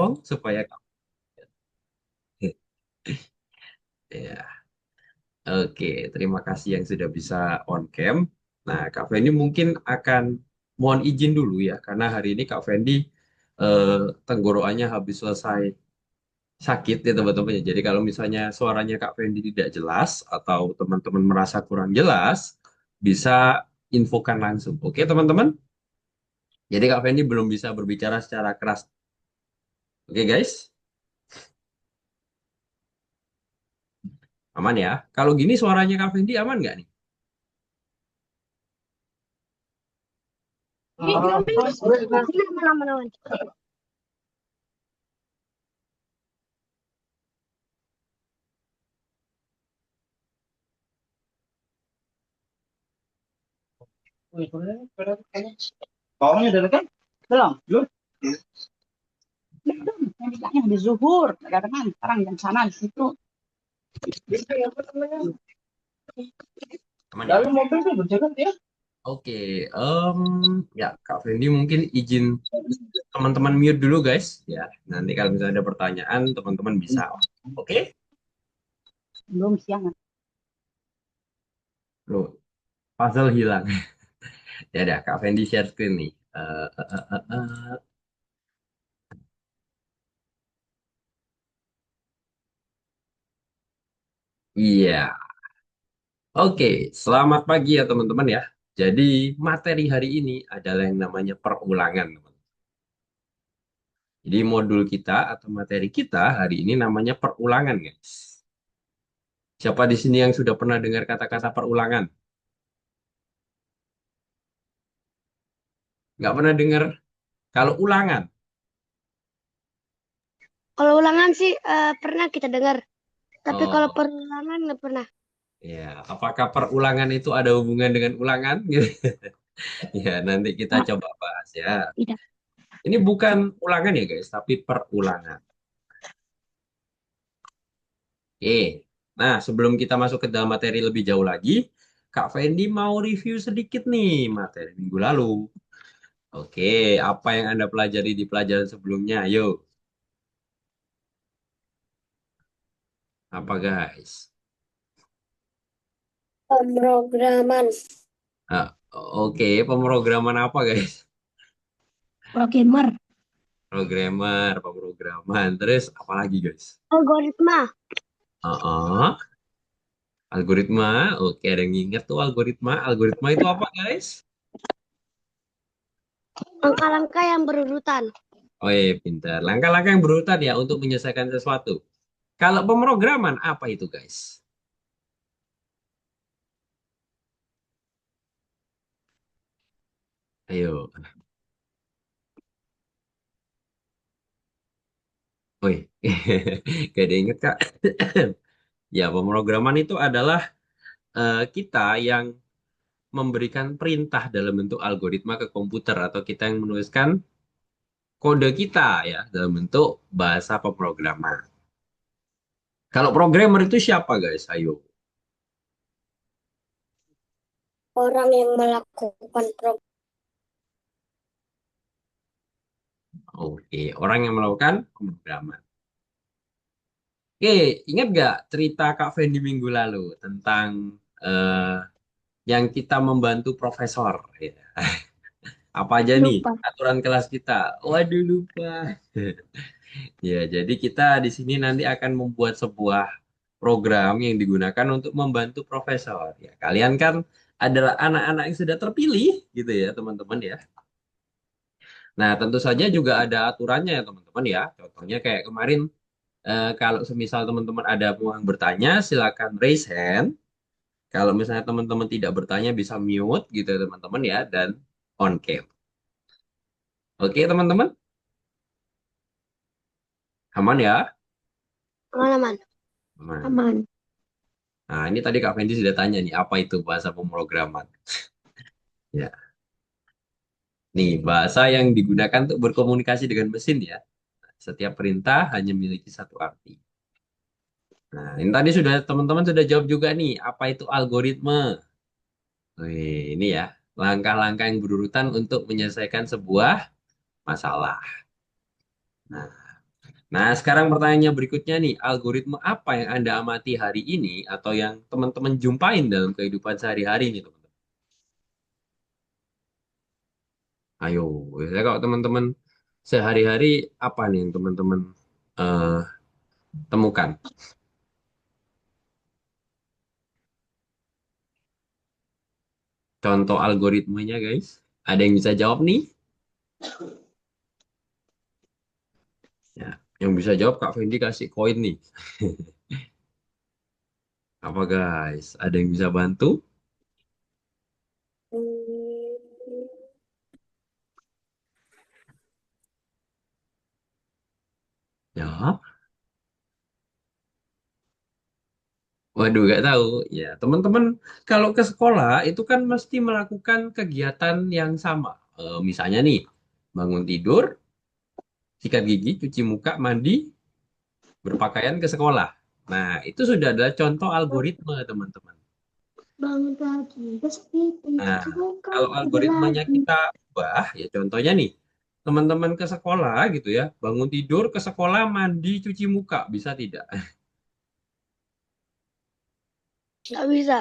dong supaya kamu. Ya, oke. Terima kasih yang sudah bisa on cam. Nah, Kak Fendi mungkin akan mohon izin dulu ya, karena hari ini Kak Fendi eh, tenggorokannya habis selesai sakit ya teman-teman ya. Jadi kalau misalnya suaranya Kak Fendi tidak jelas atau teman-teman merasa kurang jelas, bisa infokan langsung. Oke, teman-teman? Jadi Kak Fendi belum bisa berbicara secara keras. Oke, guys? Aman ya? Kalau gini suaranya Kak Fendi aman nggak nih? Bawangnya udah dekat? Belum. Belum. Belum. Yang bilangnya habis zuhur. Ada kan? Sekarang jam sana di situ. Aman Lalu ya? mobil tuh berjaga ya? Oke, ya Kak Fendi mungkin izin teman-teman mute dulu guys. Ya, nanti kalau misalnya ada pertanyaan teman-teman bisa. Oke? Belum siang. Loh, puzzle hilang. Ya udah, Kak Fendi share screen nih. Iya, oke. Selamat pagi ya teman-teman ya. Jadi materi hari ini adalah yang namanya perulangan, teman. Jadi modul kita atau materi kita hari ini namanya perulangan, guys. Siapa di sini yang sudah pernah dengar kata-kata perulangan? Nggak pernah dengar kalau ulangan. Kalau ulangan sih pernah kita dengar, tapi kalau Oh, perulangan nggak pernah. ya. Apakah perulangan itu ada hubungan dengan ulangan? Ya, nanti kita Nah, coba bahas ya. tidak. Ini bukan ulangan ya, guys, tapi perulangan. Oke. Nah, sebelum kita masuk ke dalam materi lebih jauh lagi, Kak Fendi mau review sedikit nih materi minggu lalu. Oke, apa yang Anda pelajari di pelajaran sebelumnya? Ayo, apa guys? Pemrograman. Ah, oke, pemrograman apa guys? Programmer. Programmer, pemrograman. Terus apa lagi guys? Algoritma. Ah, algoritma. Oke, ada yang ingat tuh algoritma. Algoritma itu apa guys? Langkah-langkah yang berurutan. Oh iya, pintar. Langkah-langkah yang berurutan ya untuk menyelesaikan sesuatu. Kalau pemrograman apa itu guys? Ayo. Woi, gak ada yang inget Kak. Ya, pemrograman itu adalah kita yang memberikan perintah dalam bentuk algoritma ke komputer atau kita yang menuliskan kode kita ya dalam bentuk bahasa pemrograman. Kalau programmer itu siapa guys? Ayo. Orang yang melakukan program. Oke, orang yang melakukan pemrograman. Oke, ingat gak cerita Kak Fendi minggu lalu tentang eh, yang kita membantu profesor? Ya. Apa aja nih Lupa. aturan kelas kita? Waduh lupa. Ya, jadi kita di sini nanti akan membuat sebuah program yang digunakan untuk membantu profesor. Ya, kalian kan adalah anak-anak yang sudah terpilih, gitu ya, teman-teman ya. Nah, tentu saja juga ada aturannya ya, teman-teman ya. Contohnya kayak kemarin, kalau semisal teman-teman ada yang bertanya, silakan raise hand. Kalau misalnya teman-teman tidak bertanya, bisa mute, gitu ya, teman-teman ya, dan on cam. Oke, teman-teman, aman ya? Aman-aman. Aman. Aman. Nah, ini tadi Kak Fendi sudah tanya nih, apa itu bahasa pemrograman? Ya, nih bahasa yang digunakan untuk berkomunikasi dengan mesin ya. Setiap perintah hanya memiliki satu arti. Nah, ini tadi sudah teman-teman sudah jawab juga nih, apa itu algoritma? Wih, ini ya, langkah-langkah yang berurutan untuk menyelesaikan sebuah masalah. Nah, Nah, sekarang pertanyaannya berikutnya nih, algoritma apa yang Anda amati hari ini atau yang teman-teman jumpain dalam kehidupan sehari-hari nih, teman-teman? Ayo, biasanya kalau teman-teman sehari-hari apa nih yang teman-teman eh, temukan? Contoh algoritmanya, guys. Ada yang bisa jawab nih? Ya, yang bisa jawab Kak Fendi kasih koin nih. Apa guys? Ada yang bisa bantu? Ya, waduh, gak tahu. Ya, teman-teman, kalau ke sekolah itu kan mesti melakukan kegiatan yang sama. Misalnya nih, bangun tidur, sikat gigi, cuci muka, mandi, berpakaian ke sekolah. Nah, itu sudah adalah contoh algoritma, teman-teman. Bangun pagi, besok itu Nah, cuci muka, kalau tidur algoritmanya lagi. kita ubah, ya contohnya nih, teman-teman ke sekolah gitu ya, bangun tidur, ke sekolah, mandi, cuci muka, bisa tidak? Nggak bisa.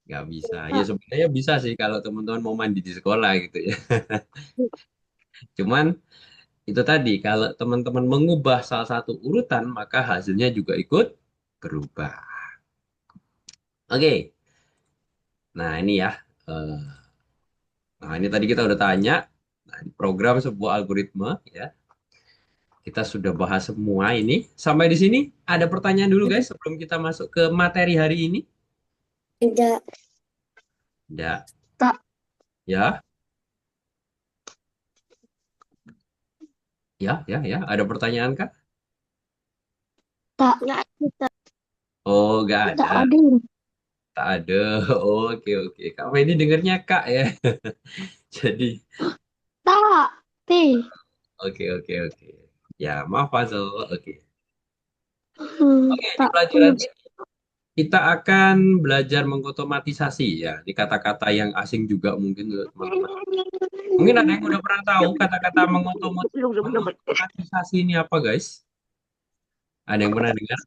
Nggak bisa. Ya Kak, sebenarnya bisa sih kalau teman-teman mau mandi di sekolah gitu ya. Cuman itu tadi, kalau teman-teman mengubah salah satu urutan, maka hasilnya juga ikut berubah. Oke, nah ini ya. Eh, Nah ini tadi kita udah tanya. Nah, di program sebuah algoritma ya. Kita sudah bahas semua ini. Sampai di sini ada pertanyaan dulu guys sebelum kita masuk ke materi hari ini. tidak. Ya, Tak, ya, ya. Ada pertanyaan kah? Tak. Nggak kita. Oh, nggak Tak ada. ada. Tak ada. Oke, oke. Kak Feni dengernya Kak ya. Jadi, Tak. T. oke. Ya, maaf Fazal. Oke. Oke, di Tak. pelajaran ini kita akan belajar mengotomatisasi ya. Di kata-kata yang asing juga mungkin untuk teman-teman. Mungkin ada yang udah pernah tahu kata-kata mengotomatisasi ini apa, guys? Ada yang pernah dengar?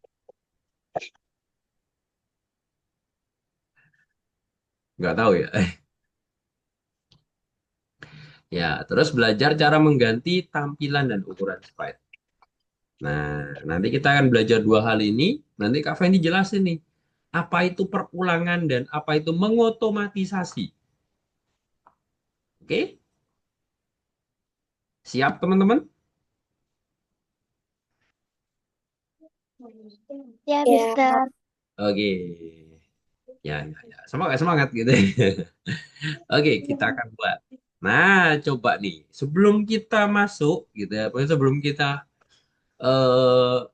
Nggak tahu ya. Ya, terus belajar cara mengganti tampilan dan ukuran sprite. Nah, nanti kita akan belajar dua hal ini. Nanti Kak Fendi jelasin nih. Apa itu perulangan dan apa itu mengotomatisasi. Oke? Siap, teman-teman? Ya, Mister. Oke. Ya. Semangat, semangat gitu. Oke, kita akan buat. Nah, coba nih. Sebelum kita masuk, gitu ya. Pokoknya sebelum kita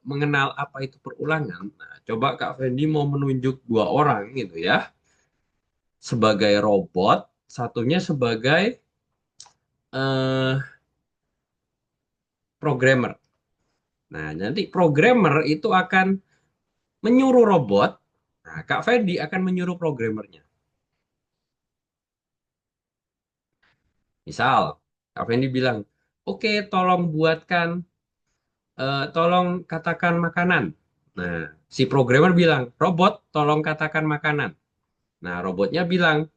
mengenal apa itu perulangan. Nah, coba Kak Fendi mau menunjuk dua orang gitu ya. Sebagai robot, satunya sebagai eh, programmer. Nah, nanti programmer itu akan menyuruh robot. Nah, Kak Fendi akan menyuruh programmernya. Misal, Kak Fendi bilang, oke, tolong buatkan, tolong katakan makanan. Nah, si programmer bilang, robot, tolong katakan makanan. Nah, robotnya bilang,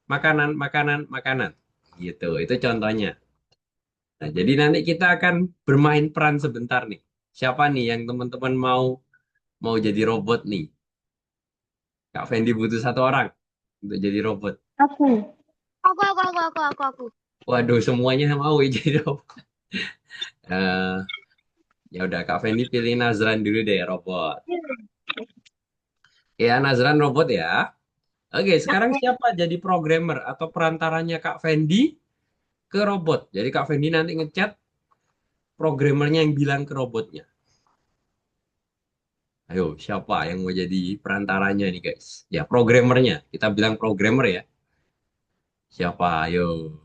makanan. Gitu, itu contohnya. Nah, jadi nanti kita akan bermain peran sebentar nih. Siapa nih yang teman-teman mau mau jadi robot nih? Kak Fendi butuh satu orang untuk jadi robot. aku. Aku. Waduh, semuanya mau jadi robot. Eh, Ya udah, Kak Fendi pilih Nazran dulu deh, robot. Ya, Nazran robot ya. Oke, sekarang siapa jadi programmer atau perantaranya Kak Fendi ke robot? Jadi Kak Fendi nanti ngechat programmernya yang bilang ke robotnya. Ayo, siapa yang mau jadi perantaranya nih, guys? Ya, programmernya. Kita bilang programmer ya. Siapa? Ayo.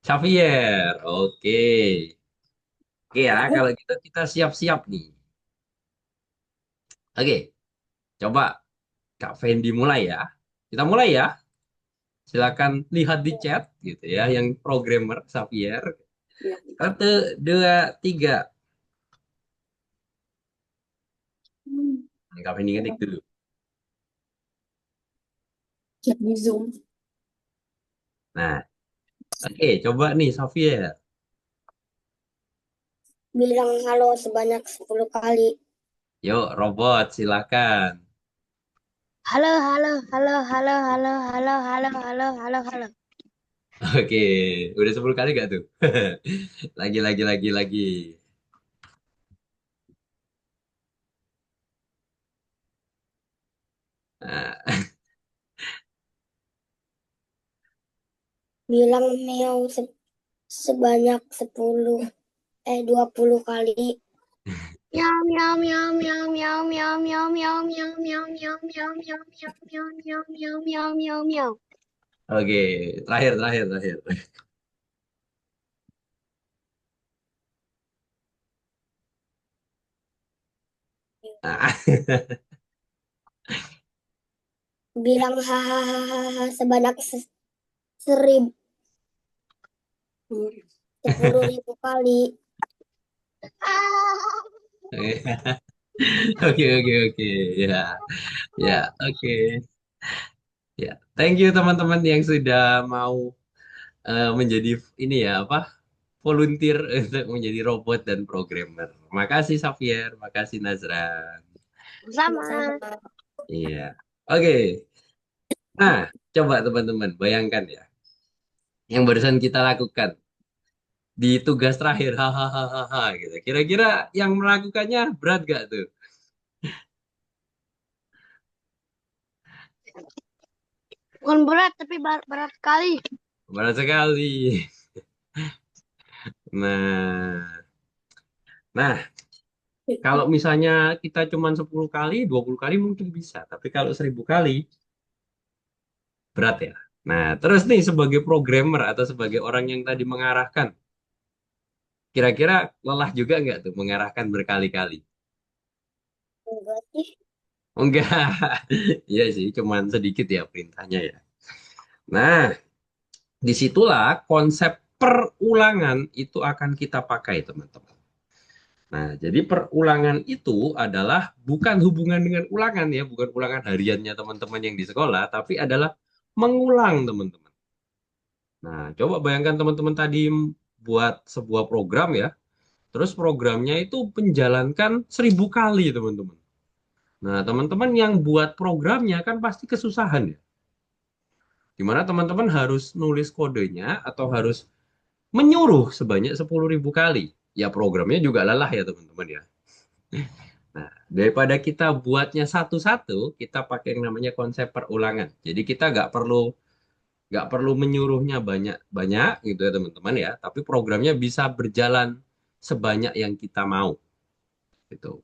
Xavier. Oke. Oke ya, kalau gitu kita siap-siap nih. Oke, coba Kak Fendi mulai ya. Kita mulai ya. Silakan lihat di chat gitu ya, yang programmer Xavier. Satu, dua, tiga. Kak Fendi ngetik dulu. Chat di Zoom. Nah, oke, coba nih Sofia. Bilang halo sebanyak 10 kali. Yuk, robot, silakan. Halo, halo, halo, halo, halo, halo, halo, halo, halo, halo. Oke, udah 10 kali gak tuh? Lagi. Nah, Bilang meow sebanyak 20 kali. Meow, meow, meow, meow, meow, meow, meow, meow, meow, meow, meow, meow, meow, meow, meow, meow, meow, meow, meow, meow. oke, terakhir. Nah, Bilang hahaha sebanyak 10.000 kali. oke. Ya, ya, oke. Ya, thank you teman-teman yang sudah mau menjadi ini ya apa volunteer untuk menjadi robot dan programmer. Makasih Xavier, makasih Nazran. Sama. Iya. Oke. Nah, coba teman-teman bayangkan ya yang barusan kita lakukan di tugas terakhir hahaha gitu. Kira-kira yang melakukannya berat gak tuh? Bukan berat, tapi berat sekali. Berat sekali. Nah, nah, kalau misalnya kita cuma 10 kali, 20 kali mungkin bisa. Tapi kalau 1000 kali, berat ya. Nah, terus nih sebagai programmer atau sebagai orang yang tadi mengarahkan, kira-kira lelah juga nggak tuh mengarahkan berkali-kali? Enggak sih. Enggak. Iya sih, cuman sedikit ya perintahnya ya. Nah, disitulah konsep perulangan itu akan kita pakai, teman-teman. Nah, jadi perulangan itu adalah bukan hubungan dengan ulangan ya, bukan ulangan hariannya teman-teman yang di sekolah, tapi adalah mengulang, teman-teman. Nah, coba bayangkan teman-teman tadi buat sebuah program ya, terus programnya itu menjalankan 1000 kali, teman-teman. Nah, teman-teman yang buat programnya kan pasti kesusahan ya. Dimana teman-teman harus nulis kodenya atau harus menyuruh sebanyak 10.000 kali. Ya programnya juga lelah ya teman-teman ya. Nah, daripada kita buatnya satu-satu, kita pakai yang namanya konsep perulangan. Jadi kita nggak perlu menyuruhnya banyak-banyak gitu ya teman-teman ya. Tapi programnya bisa berjalan sebanyak yang kita mau gitu.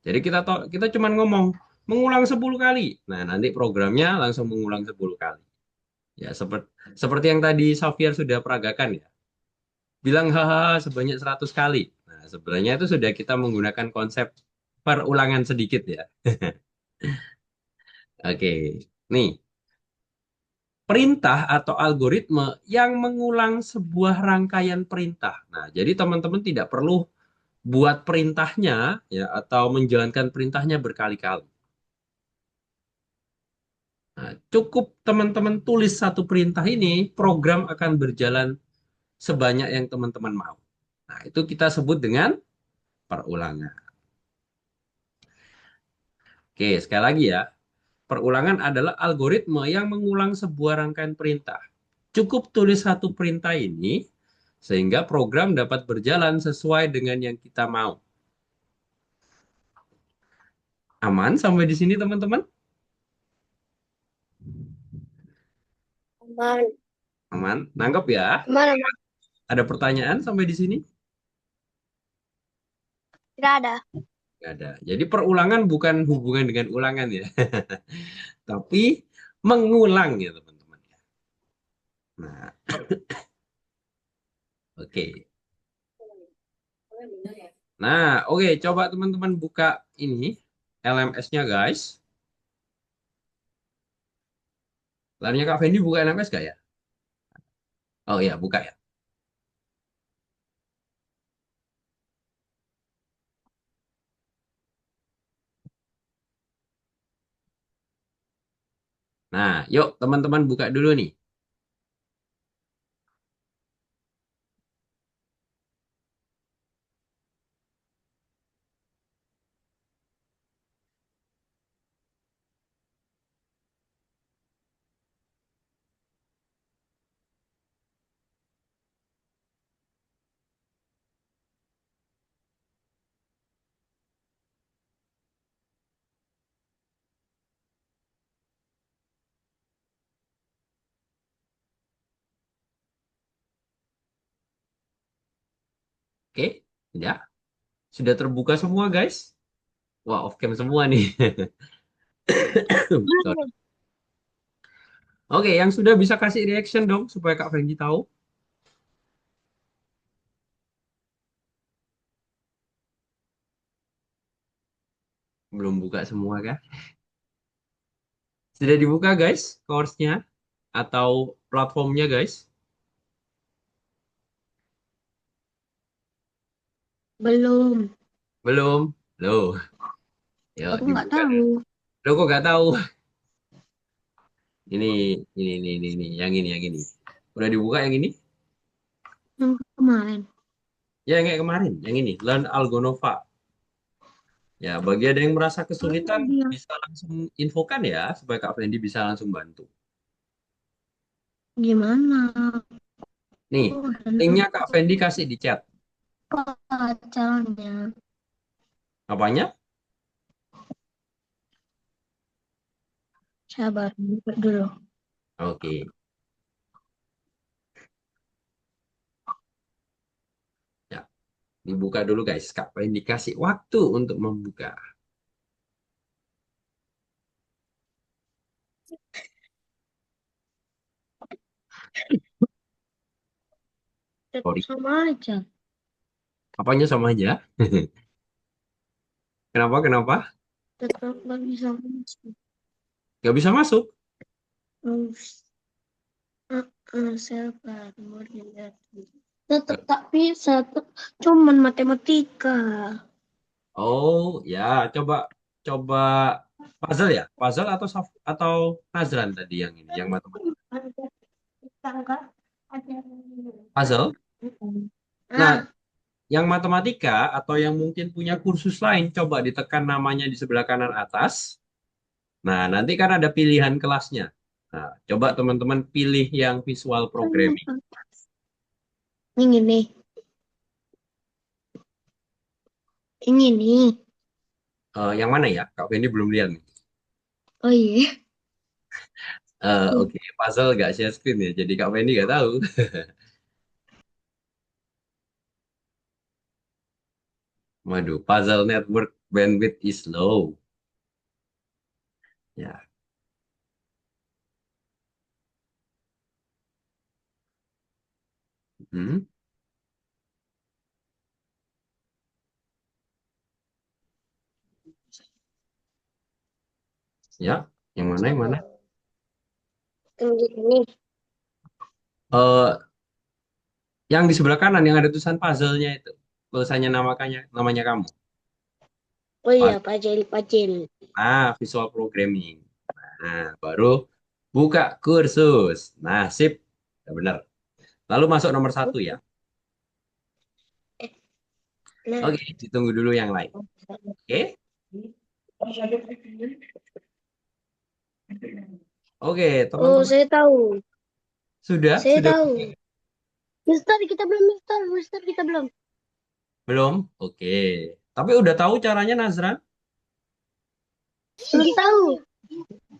Jadi kita cuman ngomong mengulang 10 kali. Nah, nanti programnya langsung mengulang 10 kali. Ya, seperti yang tadi Xavier sudah peragakan ya. Bilang hahaha sebanyak 100 kali. Nah, sebenarnya itu sudah kita menggunakan konsep perulangan sedikit ya. Oke. Nih, perintah atau algoritme yang mengulang sebuah rangkaian perintah. Nah, jadi teman-teman tidak perlu buat perintahnya ya atau menjalankan perintahnya berkali-kali. Nah, cukup teman-teman tulis satu perintah ini, program akan berjalan sebanyak yang teman-teman mau. Nah, itu kita sebut dengan perulangan. Oke, sekali lagi ya. Perulangan adalah algoritme yang mengulang sebuah rangkaian perintah. Cukup tulis satu perintah ini, sehingga program dapat berjalan sesuai dengan yang kita mau. Aman sampai di sini, teman-teman? Aman. Aman? Nangkep ya? Aman, aman. Ada pertanyaan sampai di sini? Tidak ada. Nggak ada. Jadi perulangan bukan hubungan dengan ulangan ya, tapi mengulang ya, teman-teman. Nah, oke. Nah, oke. Coba teman-teman buka ini LMS-nya, guys. Lainnya Kak Fendi buka LMS gak ya? Oh iya, buka ya. Nah, yuk teman-teman buka dulu nih. Oke, ya. Sudah terbuka semua, guys. Wah, off cam semua nih. Sorry. Oke, yang sudah bisa kasih reaction dong supaya Kak Fengi tahu. Belum buka semua kah? Sudah dibuka, guys, course-nya atau platformnya, guys? Belum. Belum. Loh, yuk Aku nggak dibuka tahu. dulu. Loh, kok nggak tahu? Ini, ini, yang ini, yang ini. Udah dibuka yang ini? Yang kemarin. Ya, yang kayak kemarin, yang ini, Learn Algonova. Ya, bagi ada yang merasa Oh, kesulitan, dia. bisa langsung infokan ya, supaya Kak Fendi bisa langsung bantu. Gimana? Nih, Oh, dan linknya Kak Fendi kasih di chat. apa caranya? Apanya? Sabar, buka dulu. Oke. Ya, dibuka dulu guys. Kak Fendi kasih waktu untuk membuka. Tetap Sorry. sama aja. Apanya sama aja? Kenapa? Kenapa? Tetap nggak bisa masuk. Gak bisa masuk? Terus, saya baru lihat. Tetap tak bisa. Cuman matematika. Oh, ya. Coba, coba puzzle ya? Puzzle atau atau Nazran tadi yang ini, yang matematika. Ada tangga, ada. Puzzle. Nah, Ah, yang matematika atau yang mungkin punya kursus lain, coba ditekan namanya di sebelah kanan atas. Nah, nanti kan ada pilihan kelasnya. Nah, coba teman-teman pilih yang visual programming. ini nih. Ini nih. Yang mana ya? Kak Fendi belum lihat nih. Oh iya. Oke, puzzle gak share screen ya, jadi Kak Fendi gak tahu. Waduh, puzzle network bandwidth is low. Ya, hmm, ya, yang mana, yang mana? Ini. Eh, yang di sebelah kanan yang ada tulisan puzzle-nya itu, tulisannya namanya kamu. Oh iya, Pas- pajil, pajil. Visual programming. Nah, baru buka kursus. Nah, sip, ya, benar. Lalu masuk nomor satu ya. Nah, Oke, ditunggu dulu yang lain. Oke, oke, oh teman-teman saya tahu. sudah Saya sudah tahu. Mister, kita belum, Mister. Mister, kita belum. belum? Oke, tapi udah tahu caranya Nazran? Belum tahu.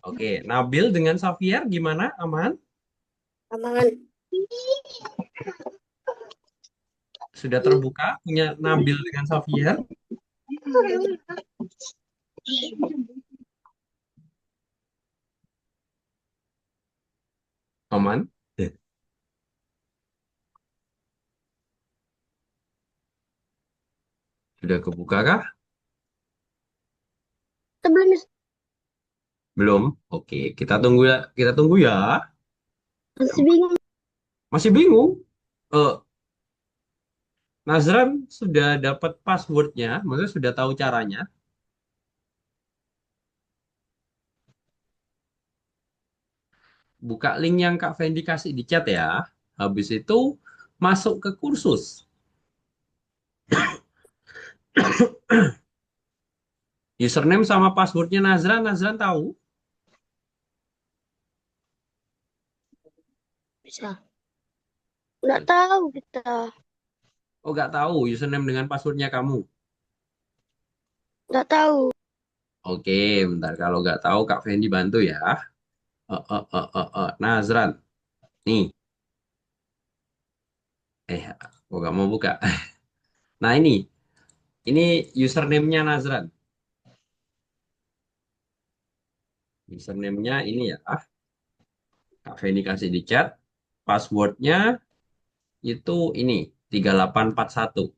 Oke, Nabil dengan Xavier gimana? Aman? Aman. Sudah terbuka? Punya Nabil dengan Xavier? Aman? Sudah kebuka kah? Kita belum, Mister. Belum? Oke, kita tunggu ya. Kita tunggu ya. Masih bingung. Masih bingung? Eh, Nazran sudah dapat passwordnya, maksudnya sudah tahu caranya. buka link yang Kak Fendi kasih di chat ya. Habis itu masuk ke kursus. Username sama passwordnya Nazran, Nazran tahu? Bisa. Nggak tahu kita. Oh, nggak tahu username dengan passwordnya kamu. Nggak tahu. Oke, bentar. Kalau nggak tahu, Kak Fendi bantu ya. Nazran, nih. Aku nggak mau buka. Nah, ini username-nya Nazran. Username-nya ini ya. Kak Fendi kasih di chat. Passwordnya itu ini 3841.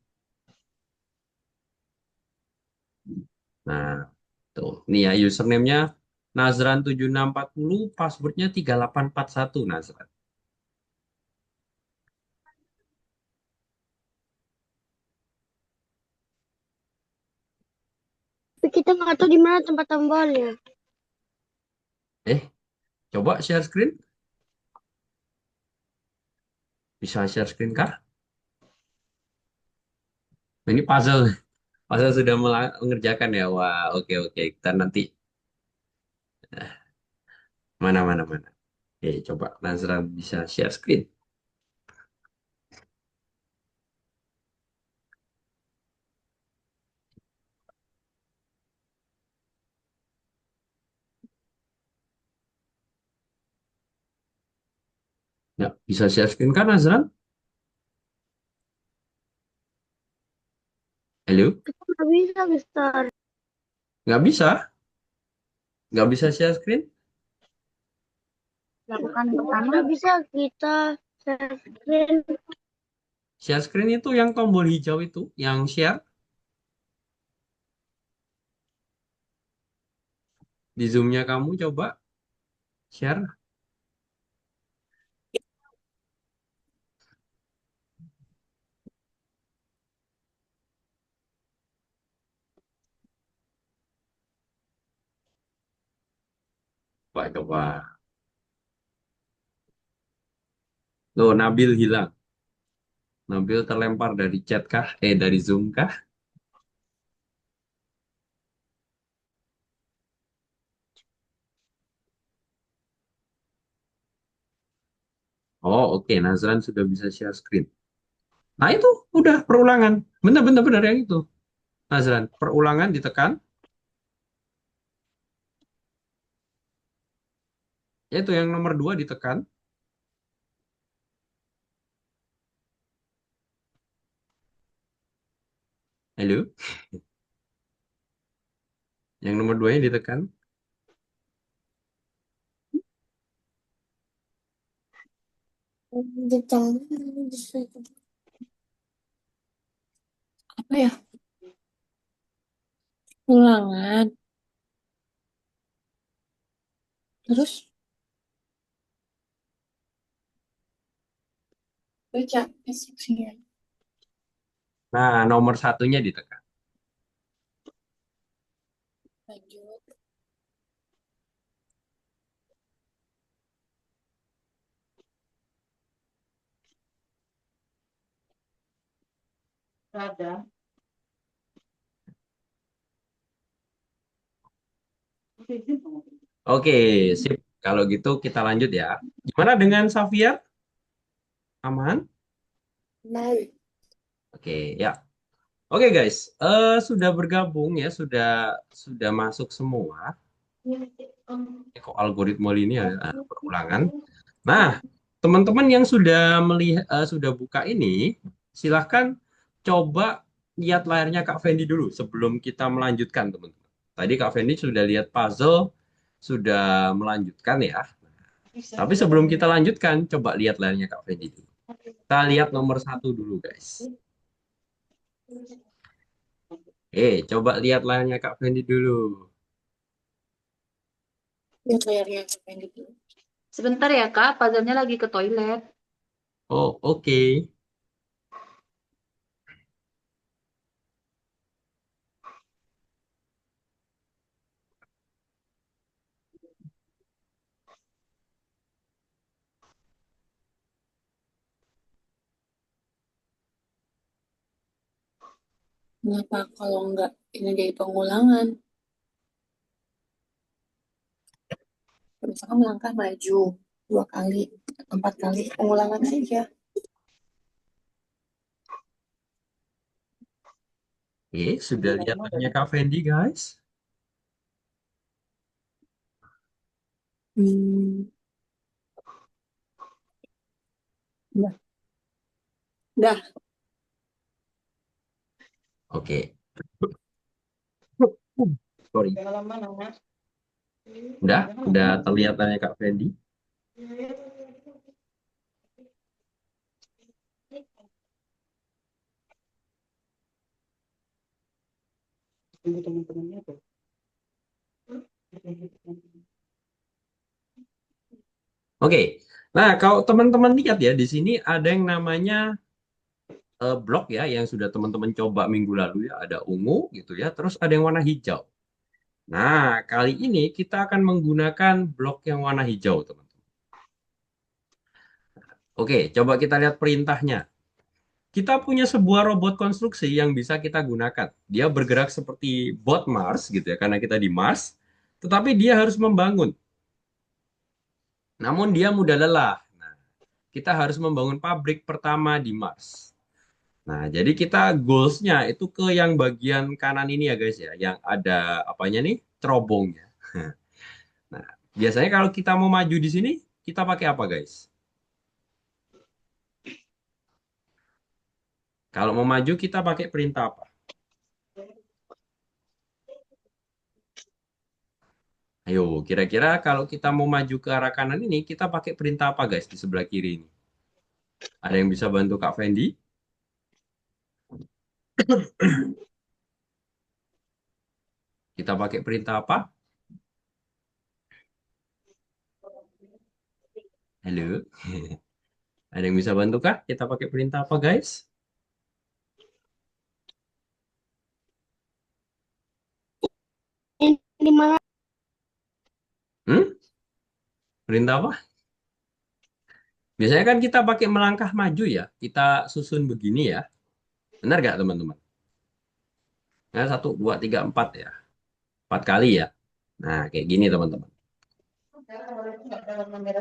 Nah, tuh. Nih ya username-nya Nazran7640, passwordnya 3841 Nazran. Tapi kita nggak tahu di mana tempat tambalnya. Eh, coba share screen. Bisa share screen kah? Ini puzzle. Puzzle sudah mengerjakan ya. Wah, oke oke. Kita nanti mana mana mana. Oke, coba Nazran bisa share screen. Ya, bisa share screen kan Nazran? Halo? Kita nggak bisa, Mister. Nggak bisa? Nggak bisa share screen? Lakukan yang pertama. Nggak bisa kita share screen. Share screen itu yang tombol hijau itu, yang share di Zoom-nya kamu coba share. Coba coba. Loh, Nabil hilang. Nabil terlempar dari chat kah? Dari Zoom kah? Oh, oke. Nazran sudah bisa share screen. Nah, itu udah perulangan. Bener-bener bener yang itu. Nazran, perulangan ditekan. Itu yang nomor 2 ditekan. Halo? Yang nomor 2-nya ditekan. Apa ya? Ulangan. Terus baca instruksinya. Nah, nomor satunya ditekan. Lanjut. Ada. Oke, sip. Kalau gitu kita lanjut ya. Gimana dengan Safia? Aman? Baik. Oke, ya. Oke guys, sudah bergabung ya, sudah masuk semua. Kok algoritma ini ya berulangan. Nah, teman-teman yang sudah melihat, sudah buka ini, silahkan coba lihat layarnya Kak Fendi dulu sebelum kita melanjutkan, teman-teman. Tadi Kak Fendi sudah lihat puzzle, sudah melanjutkan ya. Tapi sebelum kita lanjutkan, coba lihat layarnya Kak Fendi dulu. Kita lihat nomor satu dulu, guys. Coba lihat layarnya Kak Fendi dulu. Lihat layarnya yang gitu. Sebentar ya Kak, puzzle-nya lagi ke toilet. Oh, oke. Kenapa kalau enggak ini jadi pengulangan? Misalkan melangkah maju 2 kali, 4 kali, pengulangan aja. Oke, sudah lihat linknya Kak Fendi, guys? Hmm, udah. Udah. Oke. Sorry. Udah terlihat linknya Kak Fendi. Tunggu teman-temannya tuh. Oke. Nah, kalau teman-teman lihat ya, di sini ada yang namanya blok ya, yang sudah teman-teman coba minggu lalu ya. Ada ungu gitu ya, terus ada yang warna hijau. Nah, kali ini kita akan menggunakan blok yang warna hijau, teman-teman. Oke, coba kita lihat perintahnya. Kita punya sebuah robot konstruksi yang bisa kita gunakan. Dia bergerak seperti bot Mars gitu ya, karena kita di Mars. Tetapi dia harus membangun. Namun dia mudah lelah. Nah, kita harus membangun pabrik pertama di Mars. Nah, jadi kita goals-nya itu ke yang bagian kanan ini ya guys ya, yang ada apanya nih? Terobongnya. Nah, biasanya kalau kita mau maju di sini, kita pakai apa guys? Kalau mau maju kita pakai perintah apa? Ayo, kira-kira kalau kita mau maju ke arah kanan ini, kita pakai perintah apa guys di sebelah kiri ini? Ada yang bisa bantu Kak Fendi? Kita pakai perintah apa? Halo, ada yang bisa bantu Kak? Kita pakai perintah apa guys? Di mana? Hmm? Perintah apa? Biasanya kan kita pakai melangkah maju ya. Kita susun begini ya. Benar nggak teman-teman? Nah, satu, dua, tiga, empat ya. 4 kali ya. Nah, kayak gini teman-teman.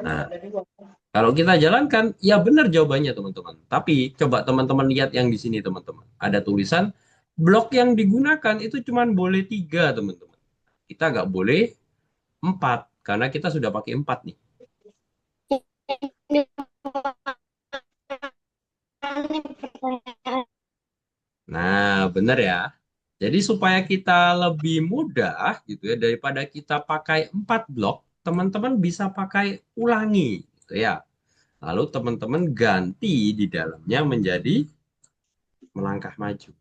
Nah, kalau kita jalankan, ya benar jawabannya teman-teman. Tapi coba teman-teman lihat yang di sini teman-teman. Ada tulisan blok yang digunakan itu cuma boleh 3 teman-teman. Kita nggak boleh 4 karena kita sudah pakai 4 nih. Nah, benar ya. Jadi supaya kita lebih mudah gitu ya daripada kita pakai 4 blok, teman-teman bisa pakai ulangi gitu ya. Lalu teman-teman ganti di dalamnya menjadi melangkah maju.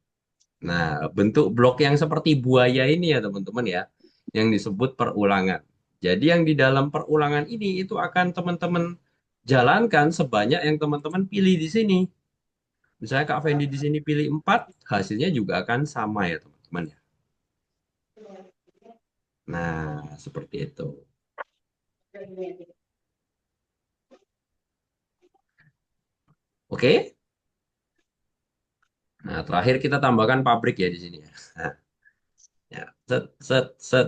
Nah, bentuk blok yang seperti buaya ini ya teman-teman ya, yang disebut perulangan. Jadi yang di dalam perulangan ini itu akan teman-teman jalankan sebanyak yang teman-teman pilih di sini. Misalnya Kak Fendi di sini pilih 4, hasilnya juga akan sama ya teman-teman ya. Nah, seperti itu. Oke? Nah, terakhir kita tambahkan pabrik ya di sini ya. Nah, ya, set, set, set.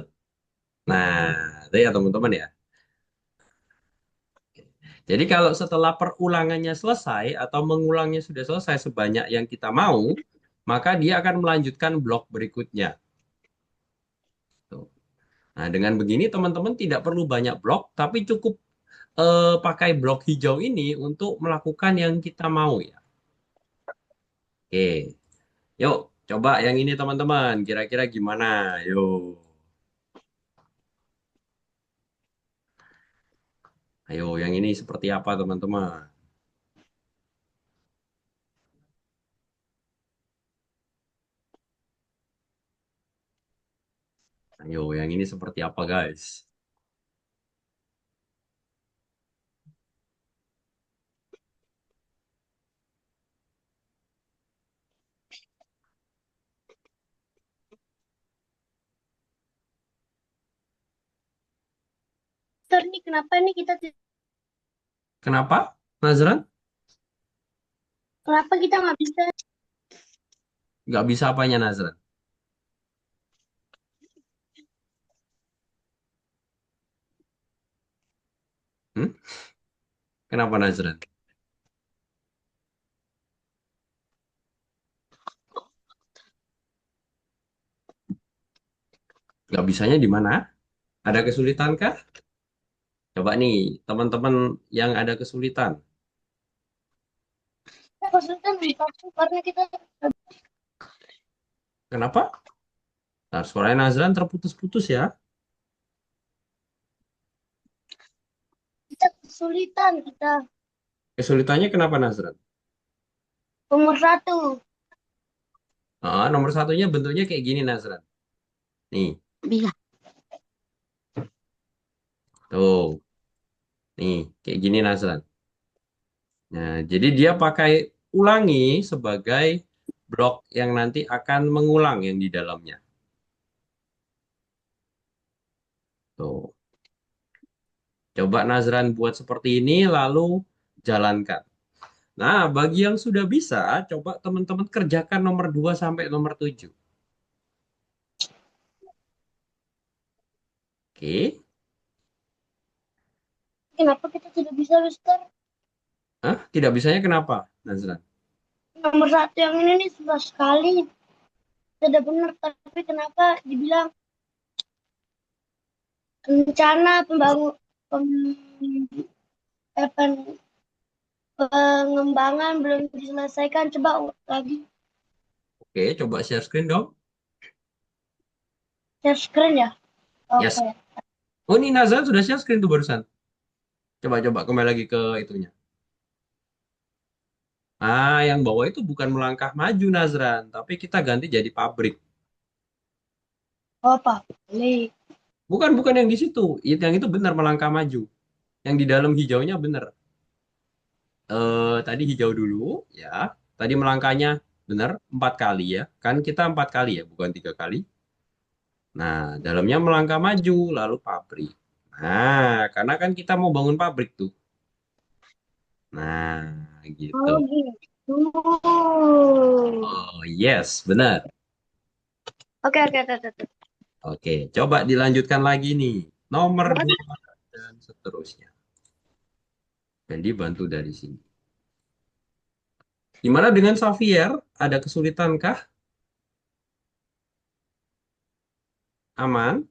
Nah, itu ya teman-teman ya. Jadi kalau setelah perulangannya selesai atau mengulangnya sudah selesai sebanyak yang kita mau, maka dia akan melanjutkan blok berikutnya. Tuh. Nah, dengan begini teman-teman tidak perlu banyak blok, tapi cukup pakai blok hijau ini untuk melakukan yang kita mau ya. Oke, yuk coba yang ini teman-teman. Kira-kira gimana? Yuk. Ayo, yang ini seperti apa teman-teman? Ayo, yang ini seperti apa guys? Dokter nih kenapa nih Kenapa, Nazran? kenapa kita nggak bisa Nggak bisa apanya Nazran? Hmm? Kenapa Nazran? Nggak bisanya di mana? Ada kesulitan kah? Coba nih, teman-teman yang ada kesulitan. Ya, kesulitan satu karena kita Kenapa? Nah, suaranya Nazran terputus-putus ya. kita kesulitan kita Kesulitannya kenapa Nazran? nomor satu. Nomor satunya bentuknya kayak gini Nazran. Nih, Bisa. tuh. Nih, kayak gini Nazran. Nah, jadi dia pakai ulangi sebagai blok yang nanti akan mengulang yang di dalamnya. Tuh. Coba Nazran buat seperti ini lalu jalankan. Nah, bagi yang sudah bisa, coba teman-teman kerjakan nomor 2 sampai nomor 7. Oke. Kenapa kita tidak bisa, Mister? Hah? Tidak bisanya kenapa, Nazran? Nomor satu yang ini nih susah sekali. Tidak benar, tapi kenapa dibilang rencana pengembangan belum diselesaikan? Coba ulang lagi. Oke, coba share screen dong. Share screen ya? Yes. Oke. Oh, ini Nazran sudah share screen tuh barusan. Coba-coba kembali lagi ke itunya. Yang bawah itu bukan melangkah maju, Nazran. Tapi kita ganti jadi pabrik. Oh, Pak. Boleh. Bukan yang di situ. Yang itu benar melangkah maju. Yang di dalam hijaunya benar. Tadi hijau dulu, ya. Tadi melangkahnya benar 4 kali ya. Kan kita 4 kali ya, bukan 3 kali. Nah, dalamnya melangkah maju, lalu pabrik. Nah, karena kan kita mau bangun pabrik tuh. Nah, gitu. Oh, gitu. Oh, yes, benar. Oke, oke, oke, oke. Oke, coba dilanjutkan lagi nih. Nomor Oke. 2 dan seterusnya. Dan dibantu dari sini. Gimana dengan Xavier? Ada kesulitankah? Aman?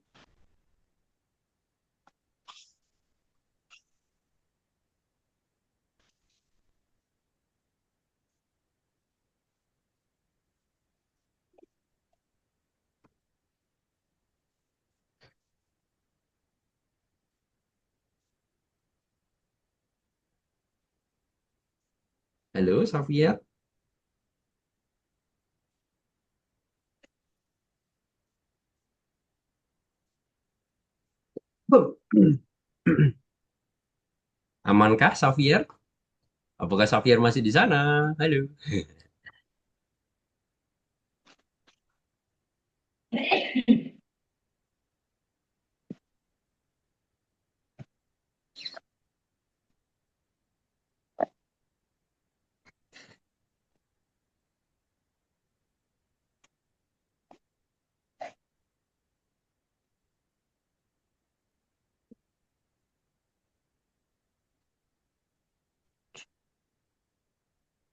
Halo, Xavier? Amankah Xavier? Apakah Xavier masih di sana? Halo.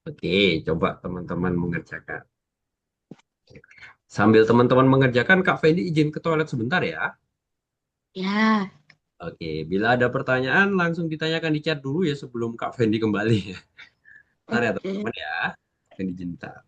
Oke, coba teman-teman mengerjakan. Sambil teman-teman mengerjakan, Kak Fendi izin ke toilet sebentar ya. Ya. Oke, bila ada pertanyaan langsung ditanyakan di chat dulu ya sebelum Kak Fendi kembali. Ntar ya Oke. teman-teman ya. Fendi Jinta.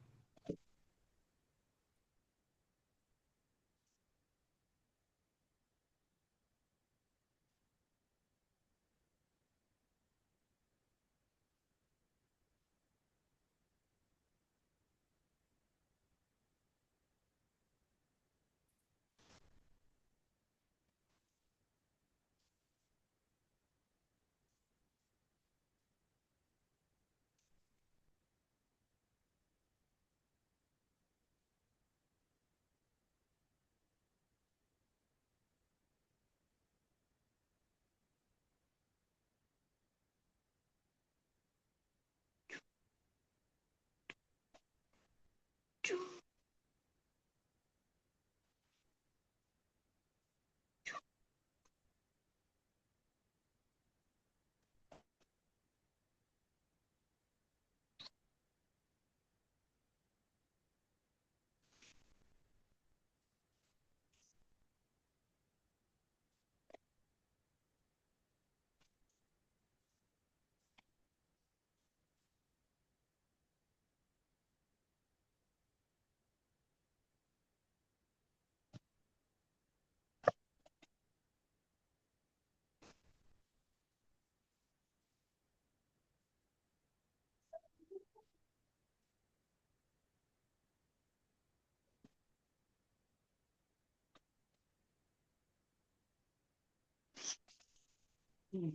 Loh,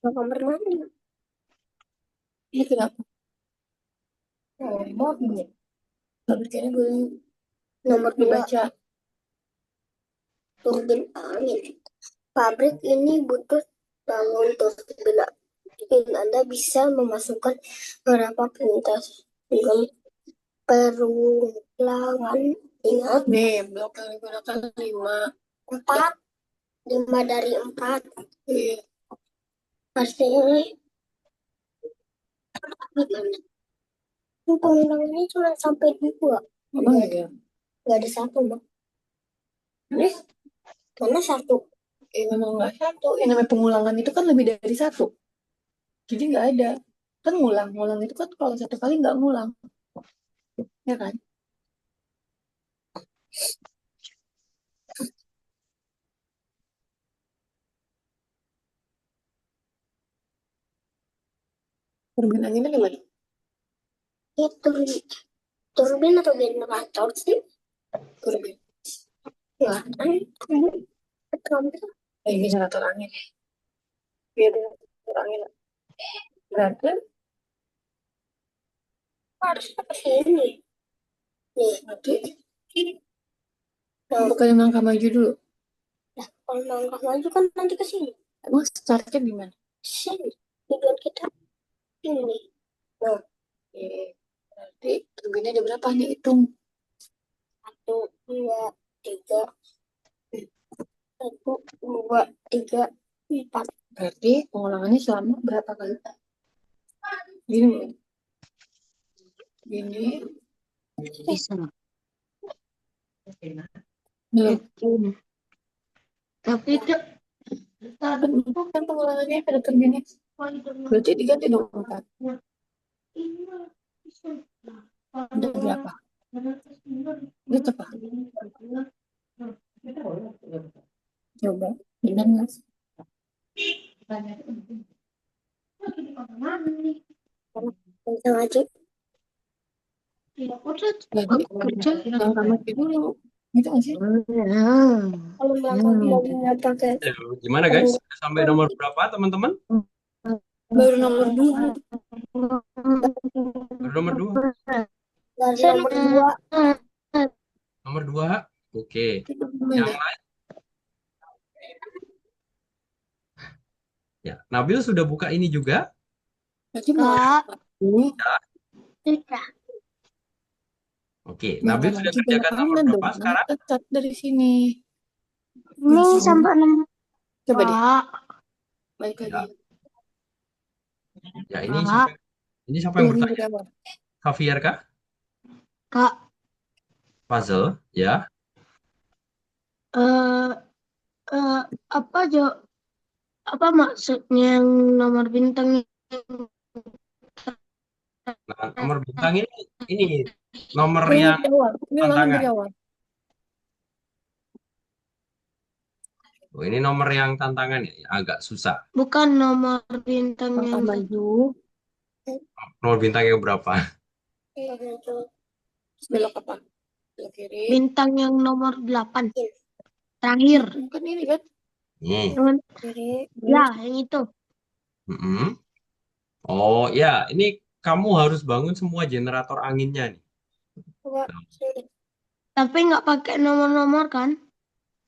nomor mana? Ini kenapa? Nomor nih. Gak bercanda gue Nomor 2, dibaca. turbin angin. Pabrik ini butuh bangun turbin angin. Anda bisa memasukkan berapa perintah dengan perulangan. Ingat, Nih, blok yang digunakan 5. 4. 5 dari 4. Iya. Pastinya gimana? Pengulangannya cuma sampai 2. Emang ya? Nggak ada 1, Bang. Ini mana 1? Memang nggak 1. Yang namanya pengulangan itu kan lebih dari 1. Jadi nggak ada. Kan ngulang. Ngulang itu kan kalau 1 kali nggak ngulang. Ya kan? Turbin anginnya gimana? Itu turbin atau generator sih? Turbin. Nggak kan? Ini generator angin. Biar generator angin. Berarti Harus ke sini. Nih, nanti nah, bukan yang langkah maju dulu. kalau langkah maju kan nanti ke sini. Emang startnya gimana? Sini. Tujuan kita ini. Nah, Oke. Berarti turbinnya ada berapa nih? Hitung. 1, 2, 3. 1, 2, 3, 4. Berarti pengulangannya selama berapa kali? Gini. Gini. Bisa. Belum. Tapi itu Kan pengulangannya ada turbinnya. Berarti diganti dong 4. Ada berapa? Itu apa? Coba. Benar nggak sih? bisa maju. Berarti Kerja. langkah maju dulu. Gitu nggak sih? Kalau mobilnya pakai Gimana guys? Sudah sampai nomor berapa teman-teman? Baru nomor 2. Baru nomor 2. dari nomor 2. Nomor 2. Oke. Itu Yang gimana? lain? Ya, Nabil sudah buka ini juga. Berarti mau ini Tidak. Oke, langkah Nabil sudah maju kerjakan belok nomor kanan dong. berapa sekarang? Start dari sini. Ini Dari sini. sampai nomor Coba deh. 2. Balik Ya, lagi. ya ini siapa yang Ulangi bertanya? dari awal. Xavier kah? Kak, Puzzle, ya. eh apa Jo? Apa maksudnya yang nomor bintang? Nah, nomor bintang ini nomor Ulangi yang dari awal. Ini ulangan tantangan. dari awal. Oh, ini nomor yang tantangan ya, agak susah. Bukan nomor bintang Langkah yang maju. Nomor bintang yang berapa? Belok apa? Belok kiri. bintang yang nomor 8 terakhir. Bukan ini kan? Nih. Yang- Kiri. Ya, yang itu. Mm-mm. Oh ya, ini kamu harus bangun semua generator anginnya nih. Tapi nggak pakai nomor-nomor kan?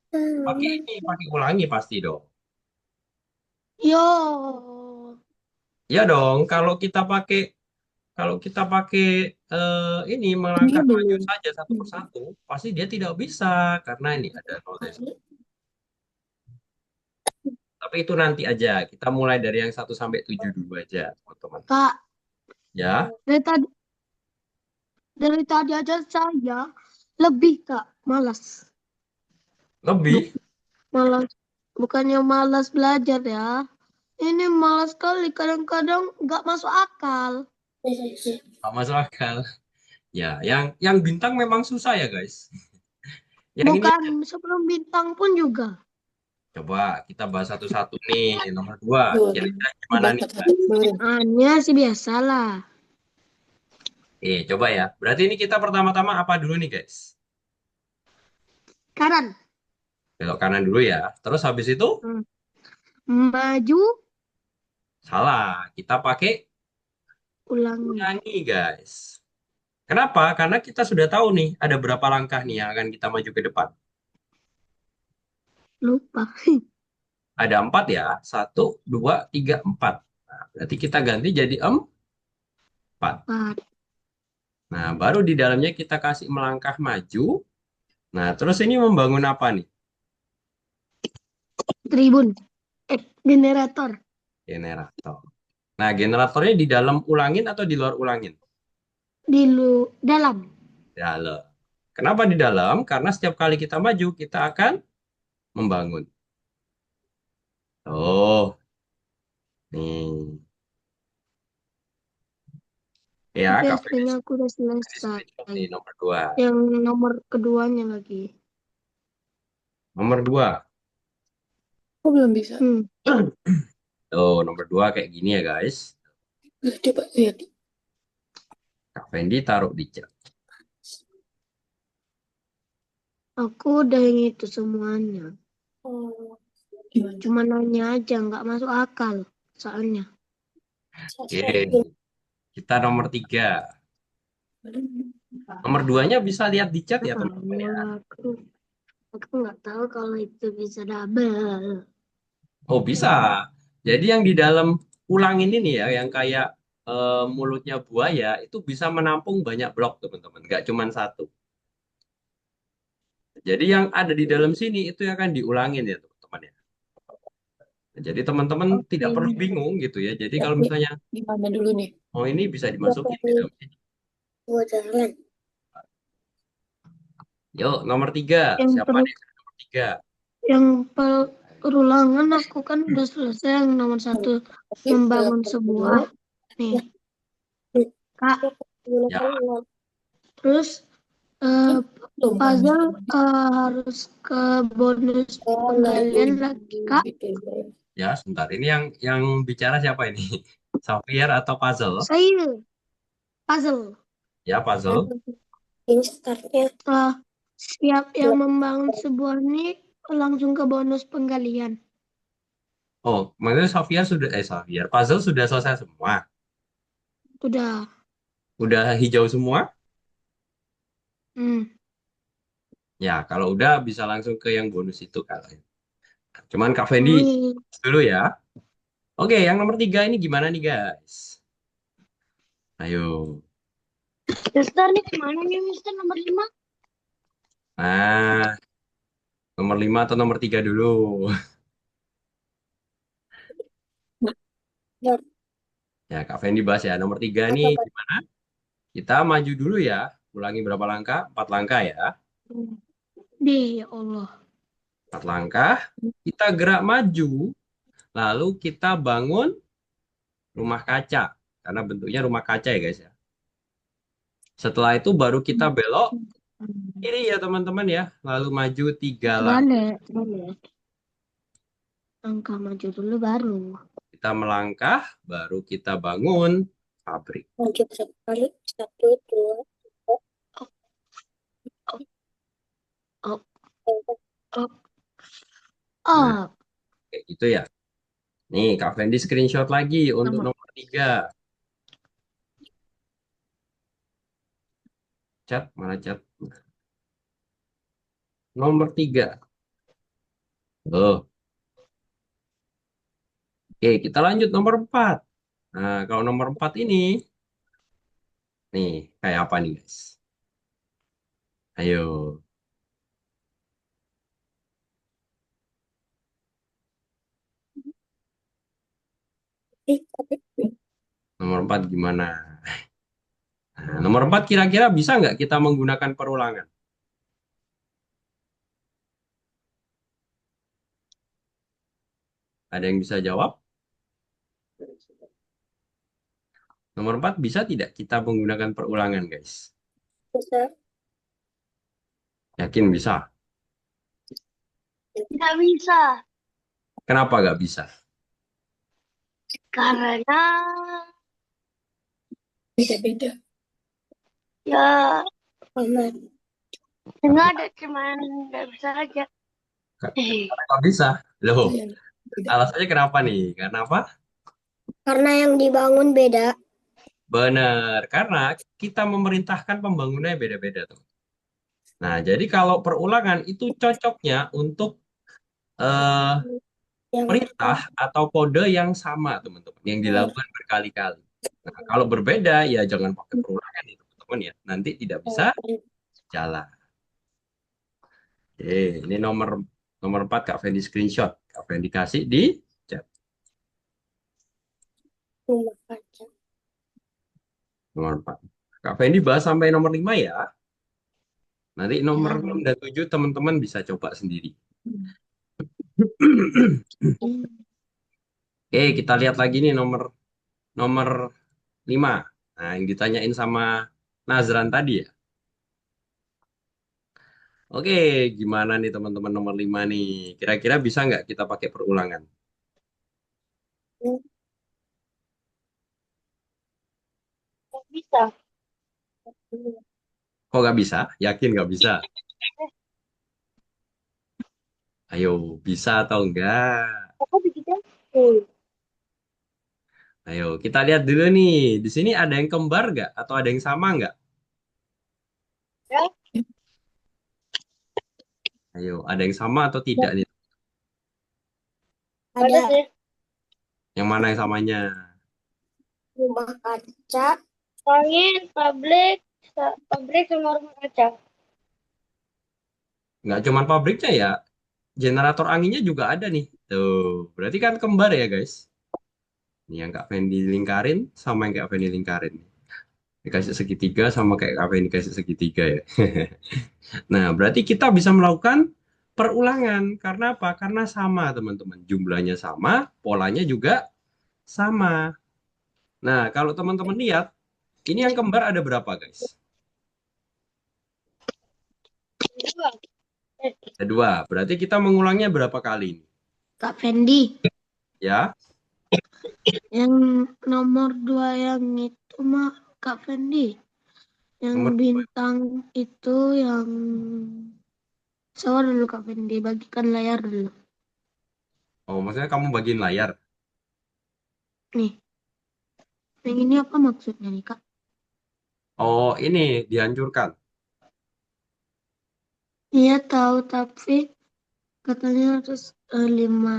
Pakai ulangi pasti dong. Yo. Ya dong, kalau kita pakai ini melangkah Ini maju belum. saja satu persatu, pasti dia tidak bisa karena ini ada notes. Tapi itu nanti aja. Kita mulai dari yang 1 sampai 7 dulu aja, teman-teman. Kak, Ya, dari tadi aja saya lebih Kak, malas. lebih. Malas. Bukannya malas belajar ya. Ini malas sekali. Kadang-kadang nggak masuk akal. Nggak masuk akal. Ya, yang bintang memang susah ya, guys. Yang ini Bukan sebelum bintang pun juga. coba kita bahas satu-satu nih. Nomor 2, Tuh. kira-kira gimana nih, Baca guys? satu. Hanya sih biasalah. Coba ya. Berarti ini kita pertama-tama apa dulu nih, guys? Kanan. Belok kanan dulu ya. Terus habis itu Hmm. Maju, salah. Kita pakai ulangi. ulangi, guys. Kenapa? Karena kita sudah tahu nih ada berapa langkah nih yang akan kita maju ke depan. Lupa. Ada 4 ya. Satu, dua, tiga, empat. Nah, berarti kita ganti jadi 4. 4. Nah, baru di dalamnya kita kasih melangkah maju. Nah, terus ini membangun apa nih? Tribun. Generator. Generator. Nah, generatornya di dalam ulangin atau di luar ulangin? Dalam. Dalam. Kenapa di dalam? Karena setiap kali kita maju, kita akan membangun. Oh, nih. Ya, Tapi Kak aslinya Felis aku udah di selesai. screenshot nih nomor 2. Yang nomor keduanya lagi. Nomor 2. Aku belum bisa. Tuh, nomor 2 kayak gini ya, guys. Coba lihat. Kak Fendi taruh di chat. Aku udah yang itu semuanya. Oh, gimana? Cuma nanya aja, nggak masuk akal. Soalnya. Oke, kita nomor 3. Nomor 2-nya bisa lihat di chat ya, teman-teman ya. Aku nggak tahu kalau itu bisa double. Oh, bisa. Jadi yang di dalam ulangin ini ya, yang kayak mulutnya buaya, itu bisa menampung banyak blok, teman-teman. Nggak cuma satu. Jadi yang ada di dalam sini itu yang akan diulangin ya, teman-teman ya. Jadi teman-teman tidak perlu Oke. bingung gitu ya. Jadi kalau Tapi misalnya, gimana dulu nih? oh ini bisa dimasukin di dalam sini. Yuk, nomor 3. Yang Siapa per, nih? Nomor 3. perulangan aku kan udah selesai yang nomor 1 Tapi membangun dulu. sebuah. Nih, Kak. Ya, Terus Kan eh, belum kan puzzle bisa. harus ke bonus Oh, narik penggalian dulu lagi, Kak. gitu. ya sebentar. Ini yang bicara siapa ini? Xavier atau Puzzle? Saya puzzle. Ya, Puzzle. Ini startnya. Setelah siap yang membangun sebuah nih langsung ke bonus penggalian. Oh, maksudnya Xavier. Puzzle sudah selesai semua. Udah. Udah hijau semua? Hmm. Ya, kalau udah bisa langsung ke yang bonus itu kalau. Cuman Kak Fendi Wih. dulu ya. Oke, yang nomor 3 ini gimana nih guys? Ayo. Mister nih kemana nih Mister nomor 5? Nah, nomor 5 atau nomor 3 dulu? Ya, Kak Fendi bahas ya. Nomor 3 nih gimana? Kita maju dulu ya. Ulangi berapa langkah? 4 langkah ya. Deh, ya Allah. 4 langkah. Kita gerak maju. Lalu kita bangun rumah kaca. Karena bentuknya rumah kaca ya guys ya. Setelah itu baru kita belok kiri ya teman-teman ya. Lalu maju 3 langkah. Balik, balik. Langkah maju dulu baru. Kita melangkah, baru kita bangun pabrik. Maju berapa kali? 1, 2, up, up, Nah, up. kayak gitu ya. Nih, Kak Fendi screenshot lagi untuk Sama. nomor 3. Chat, mana chat? Nomor 3. Oh, oke, kita lanjut nomor 4. Nah, kalau nomor 4 ini, nih, kayak apa nih guys? Ayo, nomor 4 gimana? Nah, nomor 4 kira-kira bisa nggak kita menggunakan perulangan? Ada yang bisa jawab? Nomor 4 bisa tidak kita menggunakan perulangan guys? Bisa. Yakin bisa? Tidak bisa. Kenapa nggak bisa? Karena Beda-beda. Ya, aman. Enggak ada, cuman nggak bisa aja. Nggak bisa. Loh, Itu yang beda. alasannya kenapa nih? Karena apa? Karena yang dibangun beda. Benar, karena kita memerintahkan pembangunannya beda-beda tuh. Nah, jadi kalau perulangan itu cocoknya untuk eh, Yang perintah atau kode yang sama, teman-teman, yang dilakukan berkali-kali. Nah, kalau berbeda, ya jangan pakai perulangan itu, teman-teman ya. Nanti tidak bisa jalan. Oke, ini nomor nomor 4 Kak Fendi screenshot. Kak Fendi kasih di chat. rumah kaca. Nomor 4. Kak Fendi bahas sampai nomor 5 ya. Nanti nomor Ya. 6 dan 7 teman-teman bisa coba sendiri. Oke, kita lihat lagi nih nomor nomor 5. Nah, yang ditanyain sama Nazran tadi ya. Oke, gimana nih teman-teman nomor 5 nih? Kira-kira bisa nggak kita pakai perulangan? Nggak bisa. Kok nggak bisa? Yakin nggak bisa? Ayo, bisa atau enggak? Apa begitu? Ayo, kita lihat dulu nih. Di sini ada yang kembar nggak? Atau ada yang sama nggak? Ya, Ayo, ada yang sama atau tidak nih? ada sih. Yang mana yang samanya? Rumah kaca. Angin, pabrik sama rumah kaca. Nggak cuma pabriknya ya, generator anginnya juga ada nih. Tuh, berarti kan kembar ya guys. Ini yang Kak Fendi lingkarin sama yang Kak Fendi lingkarin. Dikasih segitiga sama kayak Kak Fendi kasih segitiga ya. Nah, berarti kita bisa melakukan perulangan. Karena apa? Karena sama teman-teman. Jumlahnya sama, polanya juga sama. Nah, kalau teman-teman lihat, ini yang kembar ada berapa guys? Dua. Ada dua. Berarti kita mengulangnya berapa kali ini? Kak Fendi, Ya, yang nomor 2 yang itu mah Kak Fendi. Yang nomor. bintang itu yang coba dulu Kak Fendi, bagikan layar dulu. Oh, maksudnya kamu bagiin layar. Nih, yang ini apa maksudnya nih Kak? Oh, ini dihancurkan. Iya tahu, tapi katanya harus 5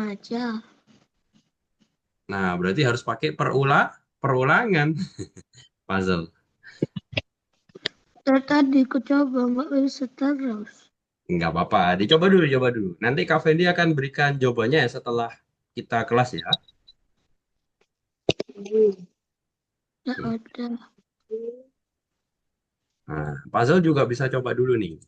aja. Nah, berarti harus pakai perulangan puzzle. Dari tadi aku coba nggak bisa terus. Nggak apa-apa, dicoba dulu, coba dulu. Nanti Kak Fendi akan berikan jawabannya ya setelah kita kelas ya. Ya ada. Nah, puzzle juga bisa coba dulu nih.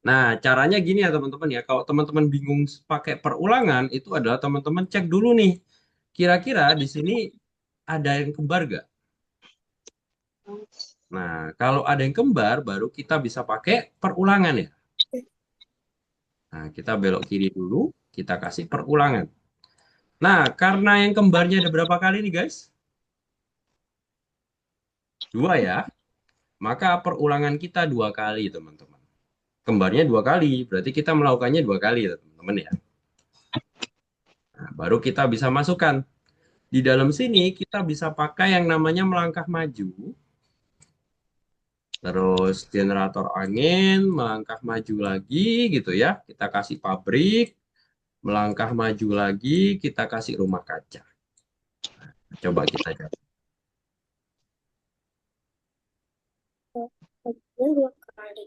Nah, caranya gini ya teman-teman ya. Kalau teman-teman bingung pakai perulangan, itu adalah teman-teman cek dulu nih. Kira-kira di sini ada yang kembar nggak? Nah, kalau ada yang kembar, baru kita bisa pakai perulangan ya. Nah, kita belok kiri dulu, kita kasih perulangan. Nah, karena yang kembarnya ada berapa kali nih guys? Dua ya. Maka perulangan kita dua kali teman-teman. Kembarnya dua kali, berarti kita melakukannya dua kali ya teman-teman ya. Nah, baru kita bisa masukkan. Di dalam sini kita bisa pakai yang namanya melangkah maju. Terus generator angin, melangkah maju lagi gitu ya. Kita kasih pabrik, melangkah maju lagi, kita kasih rumah kaca. Coba kita coba. Dua kali.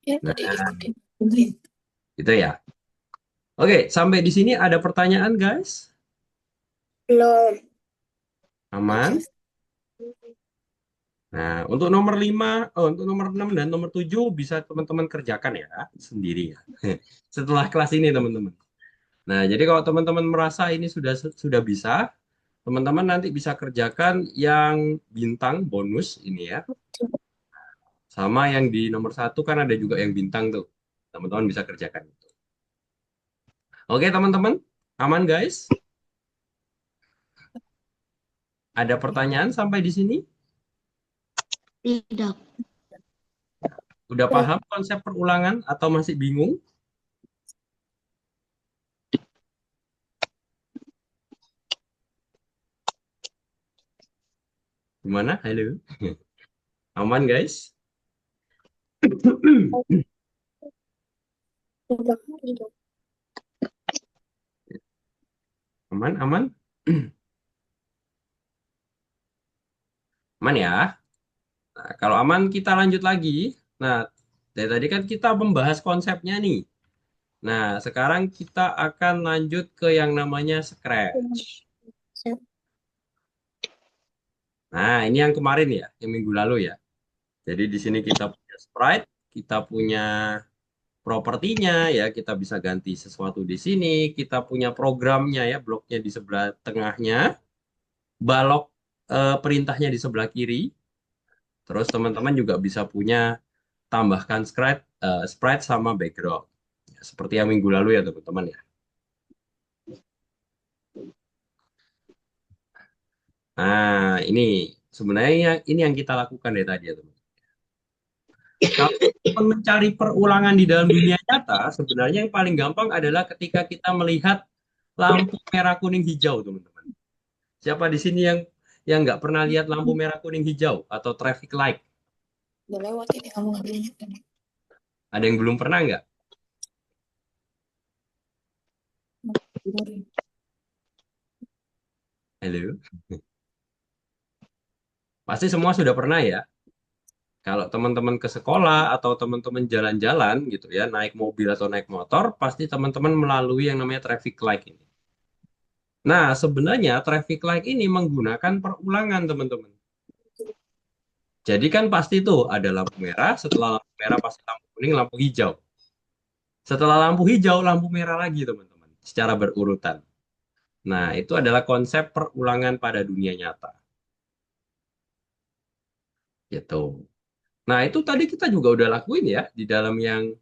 Ya, Nah, tadi ikutin. gitu ya. Oke, sampai di sini ada pertanyaan guys? Belum. Aman? Nah, untuk nomor 5, untuk nomor 6 dan nomor 7 bisa teman-teman kerjakan ya sendiri ya. Setelah kelas ini teman-teman. Nah, jadi kalau teman-teman merasa ini sudah bisa, teman-teman nanti bisa kerjakan yang bintang bonus ini ya. Sama yang di nomor 1 kan ada juga yang bintang tuh. Teman-teman bisa kerjakan itu. Oke, teman-teman. Aman guys? Ada pertanyaan sampai di sini? Tidak. Udah paham konsep perulangan atau masih bingung? Gimana? Halo? Aman, guys? Tidak. Tidak. Aman, aman? Aman ya? Nah, kalau aman kita lanjut lagi. Nah, dari tadi kan kita membahas konsepnya nih. Nah, sekarang kita akan lanjut ke yang namanya Scratch. Nah, ini yang kemarin ya, yang minggu lalu ya. Jadi di sini kita punya sprite, kita punya propertinya ya, kita bisa ganti sesuatu di sini, kita punya programnya ya, bloknya di sebelah tengahnya, balok perintahnya di sebelah kiri. Terus teman-teman juga bisa punya tambahkan sprite sama background. Ya, seperti yang minggu lalu ya teman-teman ya. Nah, ini sebenarnya ini yang kita lakukan dari tadi ya teman. Kalau teman mencari perulangan di dalam dunia nyata, sebenarnya yang paling gampang adalah ketika kita melihat lampu merah kuning hijau teman-teman. Siapa di sini yang nggak pernah lihat lampu merah kuning hijau atau traffic light? Udah lewat ini kamu belum. Ada yang belum pernah nggak? Halo? Pasti semua sudah pernah ya. Kalau teman-teman ke sekolah atau teman-teman jalan-jalan gitu ya, naik mobil atau naik motor, pasti teman-teman melalui yang namanya traffic light ini. Nah, sebenarnya traffic light ini menggunakan perulangan, teman-teman. Jadi kan pasti tuh ada lampu merah, setelah lampu merah pasti lampu kuning, lampu hijau. Setelah lampu hijau, lampu merah lagi, teman-teman, secara berurutan. Nah, itu adalah konsep perulangan pada dunia nyata. Gitu. Nah, itu tadi kita juga udah lakuin ya di dalam yang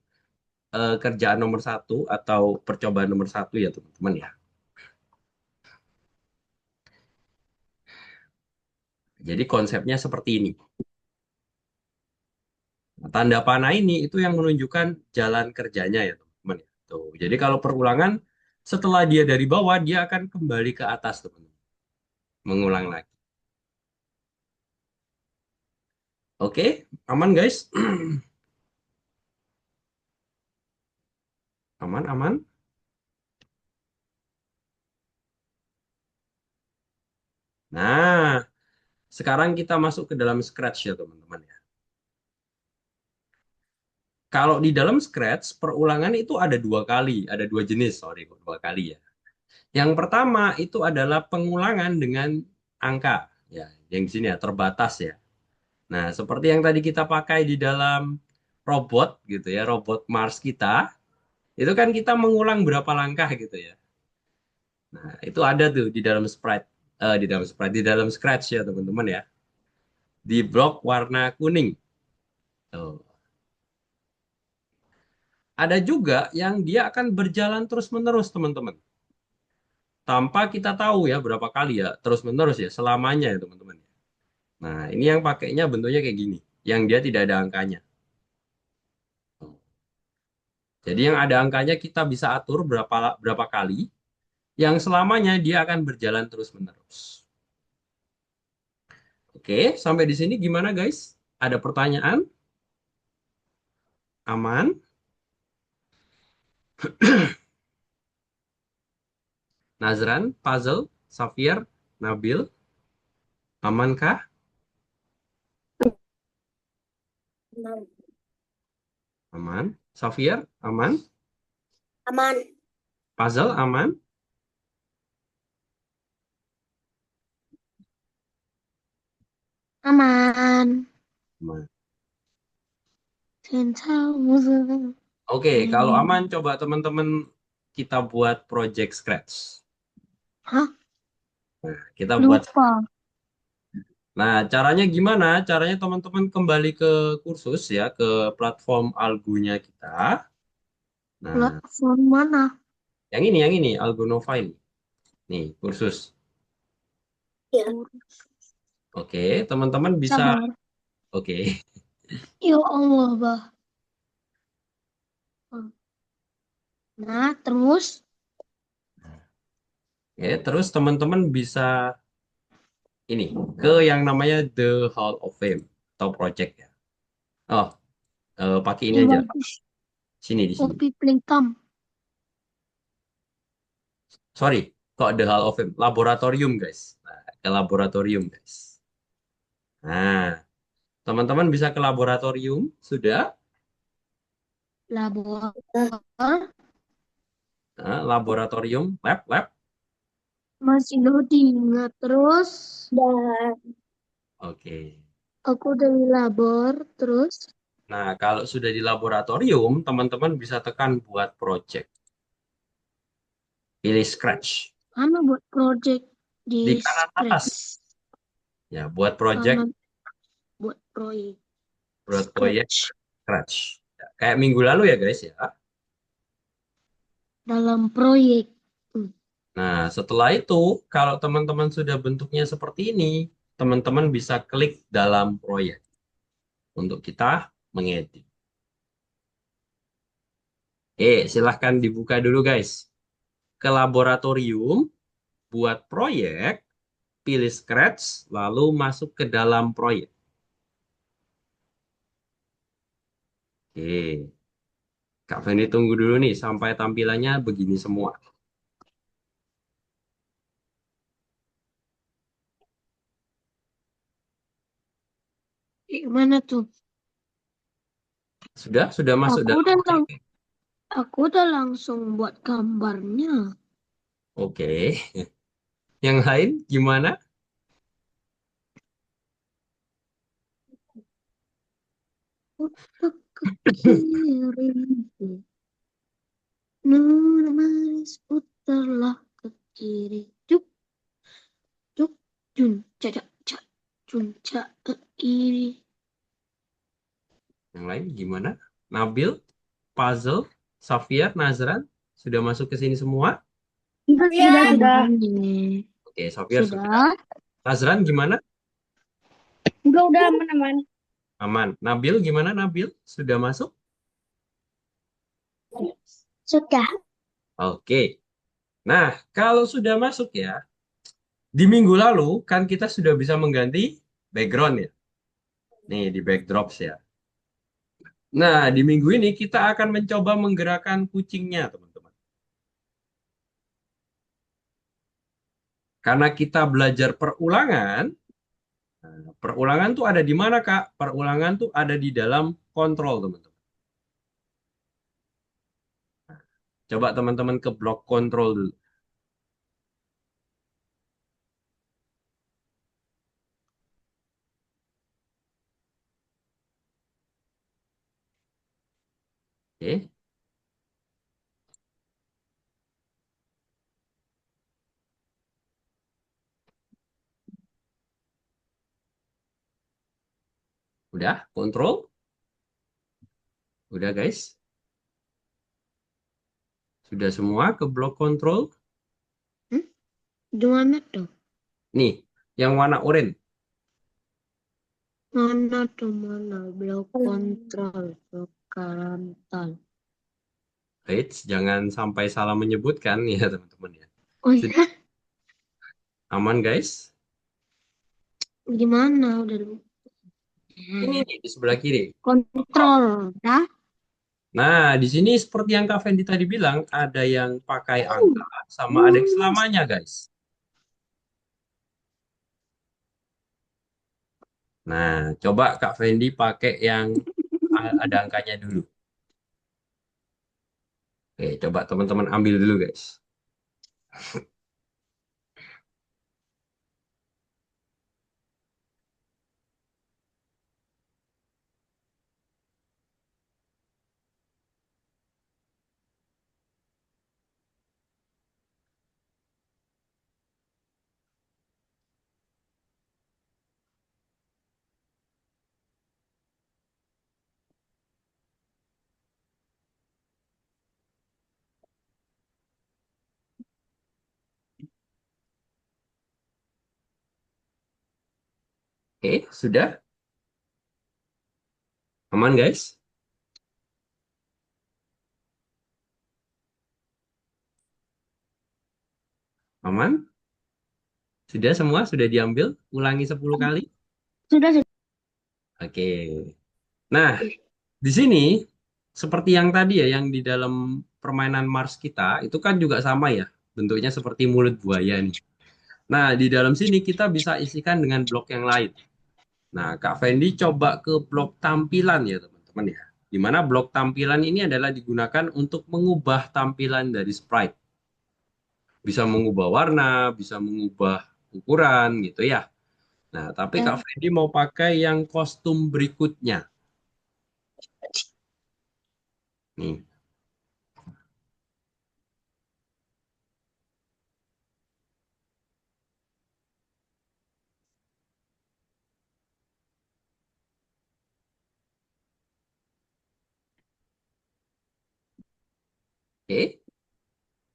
kerjaan nomor satu atau percobaan nomor satu ya teman-teman ya. Jadi konsepnya seperti ini. Nah, tanda panah ini itu yang menunjukkan jalan kerjanya ya teman-teman ya. Tuh. Jadi kalau perulangan setelah dia dari bawah dia akan kembali ke atas teman-teman. Mengulang lagi. Oke, aman guys? Aman, aman. Nah, sekarang kita masuk ke dalam Scratch ya teman-teman ya. Kalau di dalam Scratch, perulangan itu ada dua kali, ada dua jenis, sorry, dua kali ya. Yang pertama itu adalah pengulangan dengan angka, ya, yang di sini ya, terbatas ya. Nah, seperti yang tadi kita pakai di dalam robot gitu ya, robot Mars kita, itu kan kita mengulang berapa langkah gitu ya. Nah, itu ada tuh di dalam di dalam Scratch ya teman-teman ya, di blok warna kuning. Tuh. Ada juga yang dia akan berjalan terus-menerus teman-teman. Tanpa kita tahu ya berapa kali ya, terus-menerus ya, selamanya ya teman-teman. Nah, ini yang pakainya bentuknya kayak gini, yang dia tidak ada angkanya. Jadi yang ada angkanya kita bisa atur berapa berapa kali, yang selamanya dia akan berjalan terus-menerus. Oke, sampai di sini gimana guys? Ada pertanyaan? Aman? Nazran, Puzzle, Safir, Nabil, amankah? Aman. Safir, aman. Aman. Puzzle, aman. Aman. Aman. Aman. Oke, kalau aman coba teman-teman kita buat project Scratch. Hah? Nah, kita buat. Lupa. Nah, caranya gimana? Caranya teman-teman kembali ke kursus ya, ke platform Algunya kita. Nah, Platform mana? yang ini, Algonova ini. Nih, kursus. Ya. Oke, teman-teman bisa Sabar. Oke. Ya Allah, bah. Nah, terus Oke, terus teman-teman bisa ini ke yang namanya The Hall of Fame atau project ya. Oh, pakai ini yang aja. bagus. Sini di sini. Kopi Playtime. Sorry, kok The Hall of Fame? Laboratorium, guys. Nah, ke laboratorium, guys. Nah, teman-teman bisa ke laboratorium, sudah? Labor. Nah, laboratorium, lab. Masih loading. Nah, terus Dan Oke. aku dari labor. Terus Nah, kalau sudah di laboratorium, teman-teman bisa tekan buat project. Pilih scratch. mana buat project di Di kanan atas. Scratch. Ya, buat project, Kanan buat proyek buat proyek Scratch. scratch. Ya, kayak minggu lalu ya, guys ya. Dalam proyek. Nah, setelah itu, kalau teman-teman sudah bentuknya seperti ini, teman-teman bisa klik dalam proyek untuk kita mengedit. Oke, silahkan dibuka dulu, guys. Ke laboratorium, buat proyek, pilih Scratch, lalu masuk ke dalam proyek. Oke, Kak Feni tunggu dulu nih sampai tampilannya begini semua. Mana tuh? Sudah masuk Aku dalam udah proyek. aku udah langsung buat gambarnya. Oke, yang lain gimana? Untuk ke kiri, nur manis putarlah ke kiri. Cuk cuk jun cacak cak jun cak ke kiri. Yang lain gimana? Nabil, Puzzle, Safir, Nazran, sudah masuk ke sini semua? Sudah. Ini Oke, Safir sudah. sudah. Nazran gimana? Udah aman-aman. Aman. Nabil gimana, Nabil? Sudah masuk? sudah. Oke. Nah, kalau sudah masuk ya, di minggu lalu kan kita sudah bisa mengganti background ya. Nih, di backdrops ya. Nah, di minggu ini kita akan mencoba menggerakkan kucingnya, teman-teman. Karena kita belajar perulangan, nah, perulangan tuh ada di mana, Kak? Perulangan tuh ada di dalam kontrol, teman-teman. Coba teman-teman ke blok kontrol dulu. Oke, udah, kontrol. Udah, guys. Sudah semua ke blok kontrol. Hmm? Gimana tuh? Nih, yang warna oranye. Mana tuh mana blok kontrol blok karantan. Eits, jangan sampai salah menyebutkan ya, teman-teman ya. Oh Sudah ya, aman, guys? gimana udah Ini nih, di sebelah kiri. kontrol, dah. Nah, di sini seperti yang Kak Fendi tadi bilang, ada yang pakai angka sama ada yang selamanya, guys. Nah, coba Kak Fendi pakai yang ada angkanya dulu. Oke, coba teman-teman ambil dulu, guys. Oke, sudah? Aman, guys? Aman? Sudah semua? Sudah diambil? Ulangi 10 kali? Sudah, sudah. Oke. Nah, di sini seperti yang tadi ya, yang di dalam permainan Mars kita, itu kan juga sama ya. Bentuknya seperti mulut buaya nih. Nah, di dalam sini kita bisa isikan dengan blok yang lain. Nah, Kak Fendi coba ke blok tampilan ya, teman-teman ya. Di mana blok tampilan ini adalah digunakan untuk mengubah tampilan dari sprite. Bisa mengubah warna, bisa mengubah ukuran gitu ya. Nah, tapi Kak Ya. Freddy mau pakai yang kostum berikutnya. Nih, oke.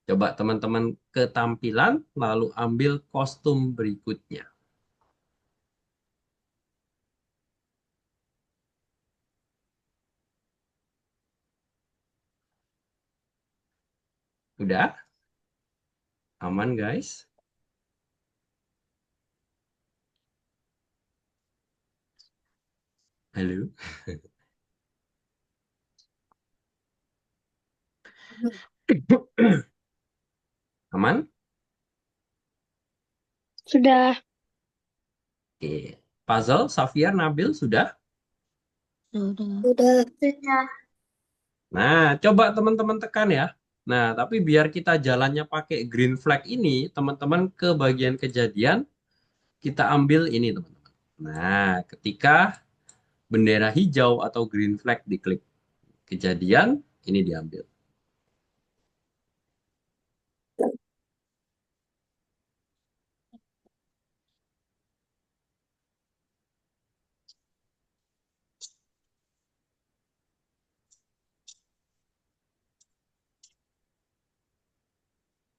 Coba teman-teman ke tampilan, lalu ambil kostum berikutnya. Udah? Aman, guys? Halo? Aman? Sudah. Oke. Puzzle, Xavier, Nabil, sudah? Sudah. Udah. Sudah. Nah, coba teman-teman tekan ya. Nah, tapi biar kita jalannya pakai green flag ini, teman-teman ke bagian kejadian, kita ambil ini, teman-teman. Nah, ketika bendera hijau atau green flag diklik kejadian, ini diambil.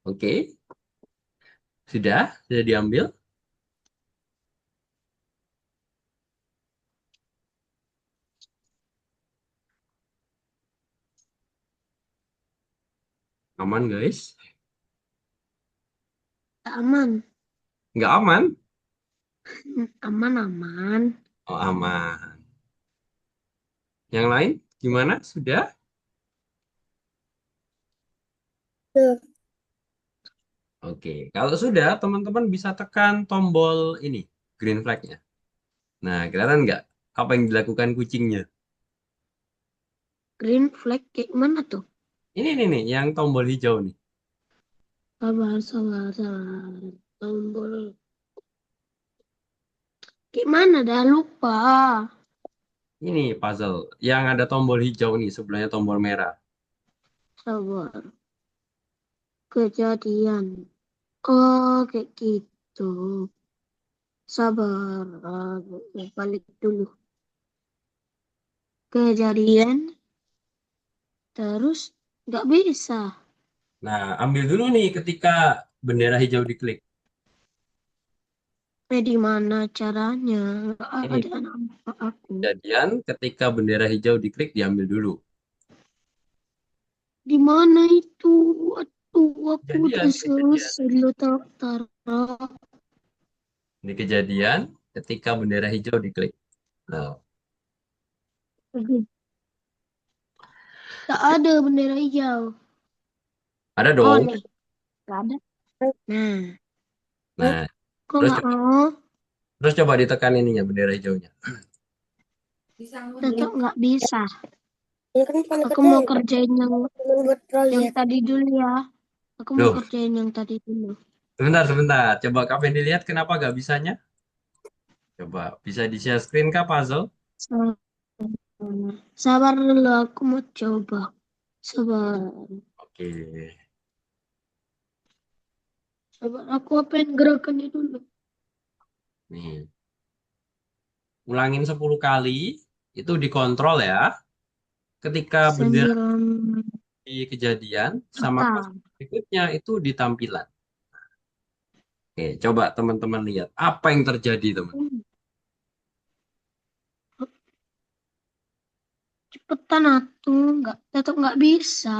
Oke, sudah? Sudah diambil? Aman, guys? Aman. Nggak aman? Aman, aman. Oh, aman. Yang lain gimana? Sudah? Udah. Oke, kalau sudah, teman-teman bisa tekan tombol ini, green flag-nya. Nah, kelihatan nggak apa yang dilakukan kucingnya? Green flag kayak mana tuh? Ini nih, yang tombol hijau nih. Sabar, sabar, sabar. Tombol. Kayak mana dah lupa. Ini puzzle yang ada tombol hijau nih, sebelahnya tombol merah. Sabar. Kejadian. Oh, kayak gitu. Sabar. Balik dulu. Kejadian. Terus nggak bisa. Nah, ambil dulu nih ketika bendera hijau diklik. Di mana caranya? Nggak Ini ada nampak aku. kejadian ketika bendera hijau diklik diambil dulu. Di mana itu? Aduh, aku Kejadian, udah kejadian. selesai lo taruh. Ini kejadian ketika bendera hijau diklik. Nah, Tak ada bendera hijau. ada Oh dong. nih, nggak ada. Nah, Nah, kok terus nggak coba, mau? terus coba ditekan ininya bendera hijaunya. Tetap nggak bisa. Ini kan cuma Aku mau kerjaan, kerjain cuma buat yang proyek. tadi dulu ya. Aku mau Loh, kerjain yang tadi dulu. sebentar, sebentar. Coba Kak Fendi lihat kenapa gak bisanya? Coba, bisa di-share screen Kak puzzle? Sabar, sabar dulu, aku mau coba. Sabar, Oke. sabar. Aku apain gerakannya dulu. Nih, ulangin 10 kali. Itu dikontrol ya. Ketika bendera 9 di kejadian sama kos pertama. berikutnya itu di tampilan. Oke, coba teman-teman lihat apa yang terjadi, teman. cepetan atuh, tetap nggak bisa.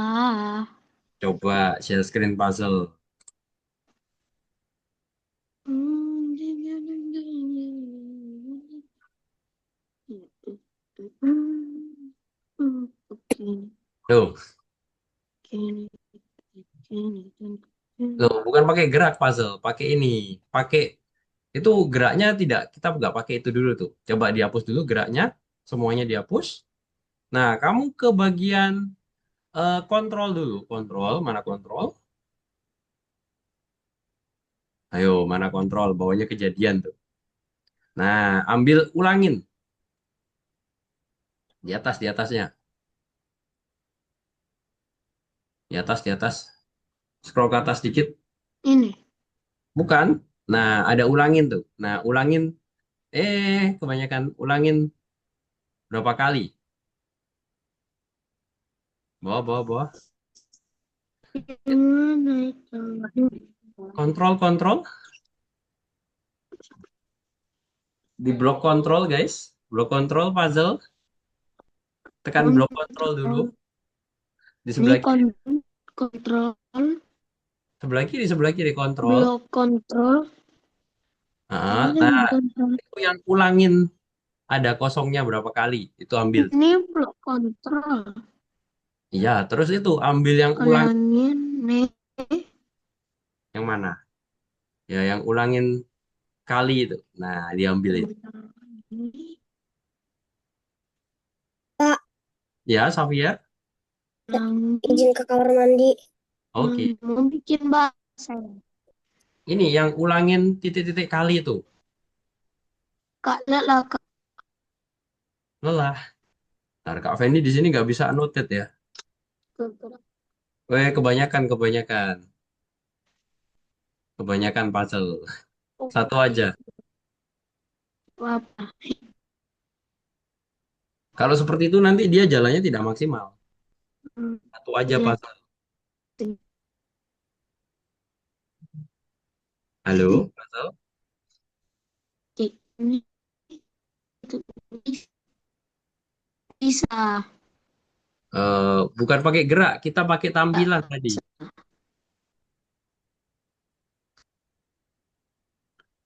Coba share screen puzzle. Tuh, tuh, bukan pakai gerak puzzle, pakai ini, pakai itu geraknya tidak, kita nggak pakai itu dulu tuh. Coba dihapus dulu geraknya, semuanya dihapus. Nah, kamu ke bagian kontrol dulu, kontrol, mana kontrol? Ayo, mana kontrol? Bawahnya kejadian tuh. Nah, ambil ulangin di atasnya, di atas. Scroll ke atas dikit. Ini. Bukan. Nah, ada ulangin tuh. Nah, ulangin. Kebanyakan ulangin berapa kali? Bawah, bawah, bawah. Kontrol, kontrol. Di blok kontrol, guys. Blok kontrol puzzle. Tekan blok kontrol dulu. Di Ini sebelah kiri. kontrol, Sebelah kiri kontrol. blok kontrol. Nah, itu yang ulangin. Ada kosongnya berapa kali? Itu ambil. Ini blok kontrol. Iya, terus itu ambil yang ulang. Ulangin nih. Yang mana? Ya, yang ulangin kali itu. Nah, diambil itu. Kak, Ya, Xavier. Ulangin. izin ke kamar mandi. Oke. Mau bikin bahasa. Ini yang ulangin titik-titik kali itu. Kak, lihat lah Kak. Lelah. Ntar Kak Fendi di sini nggak bisa annotate ya. Kebanyakan, kebanyakan. Kebanyakan puzzle. Satu aja. Apa? Kalau seperti itu nanti dia jalannya tidak maksimal. Satu aja Ya, puzzle. Halo, puzzle? ini itu bisa. Bukan pakai gerak, kita pakai tampilan tadi.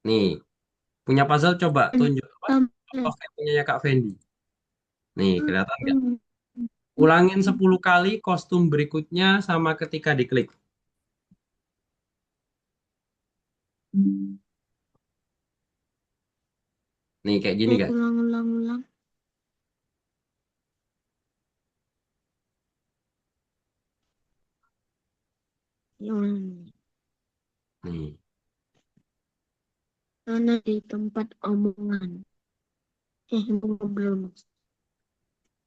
Nih, punya puzzle coba tunjuk apa? Contoh kayak punyanya Kak Fendi. Nih, kelihatan nggak? Ulangin 10 kali kostum berikutnya sama ketika diklik. Nih, kayak gini kan? Ulang. Nih. Mana di tempat omongan. Belum.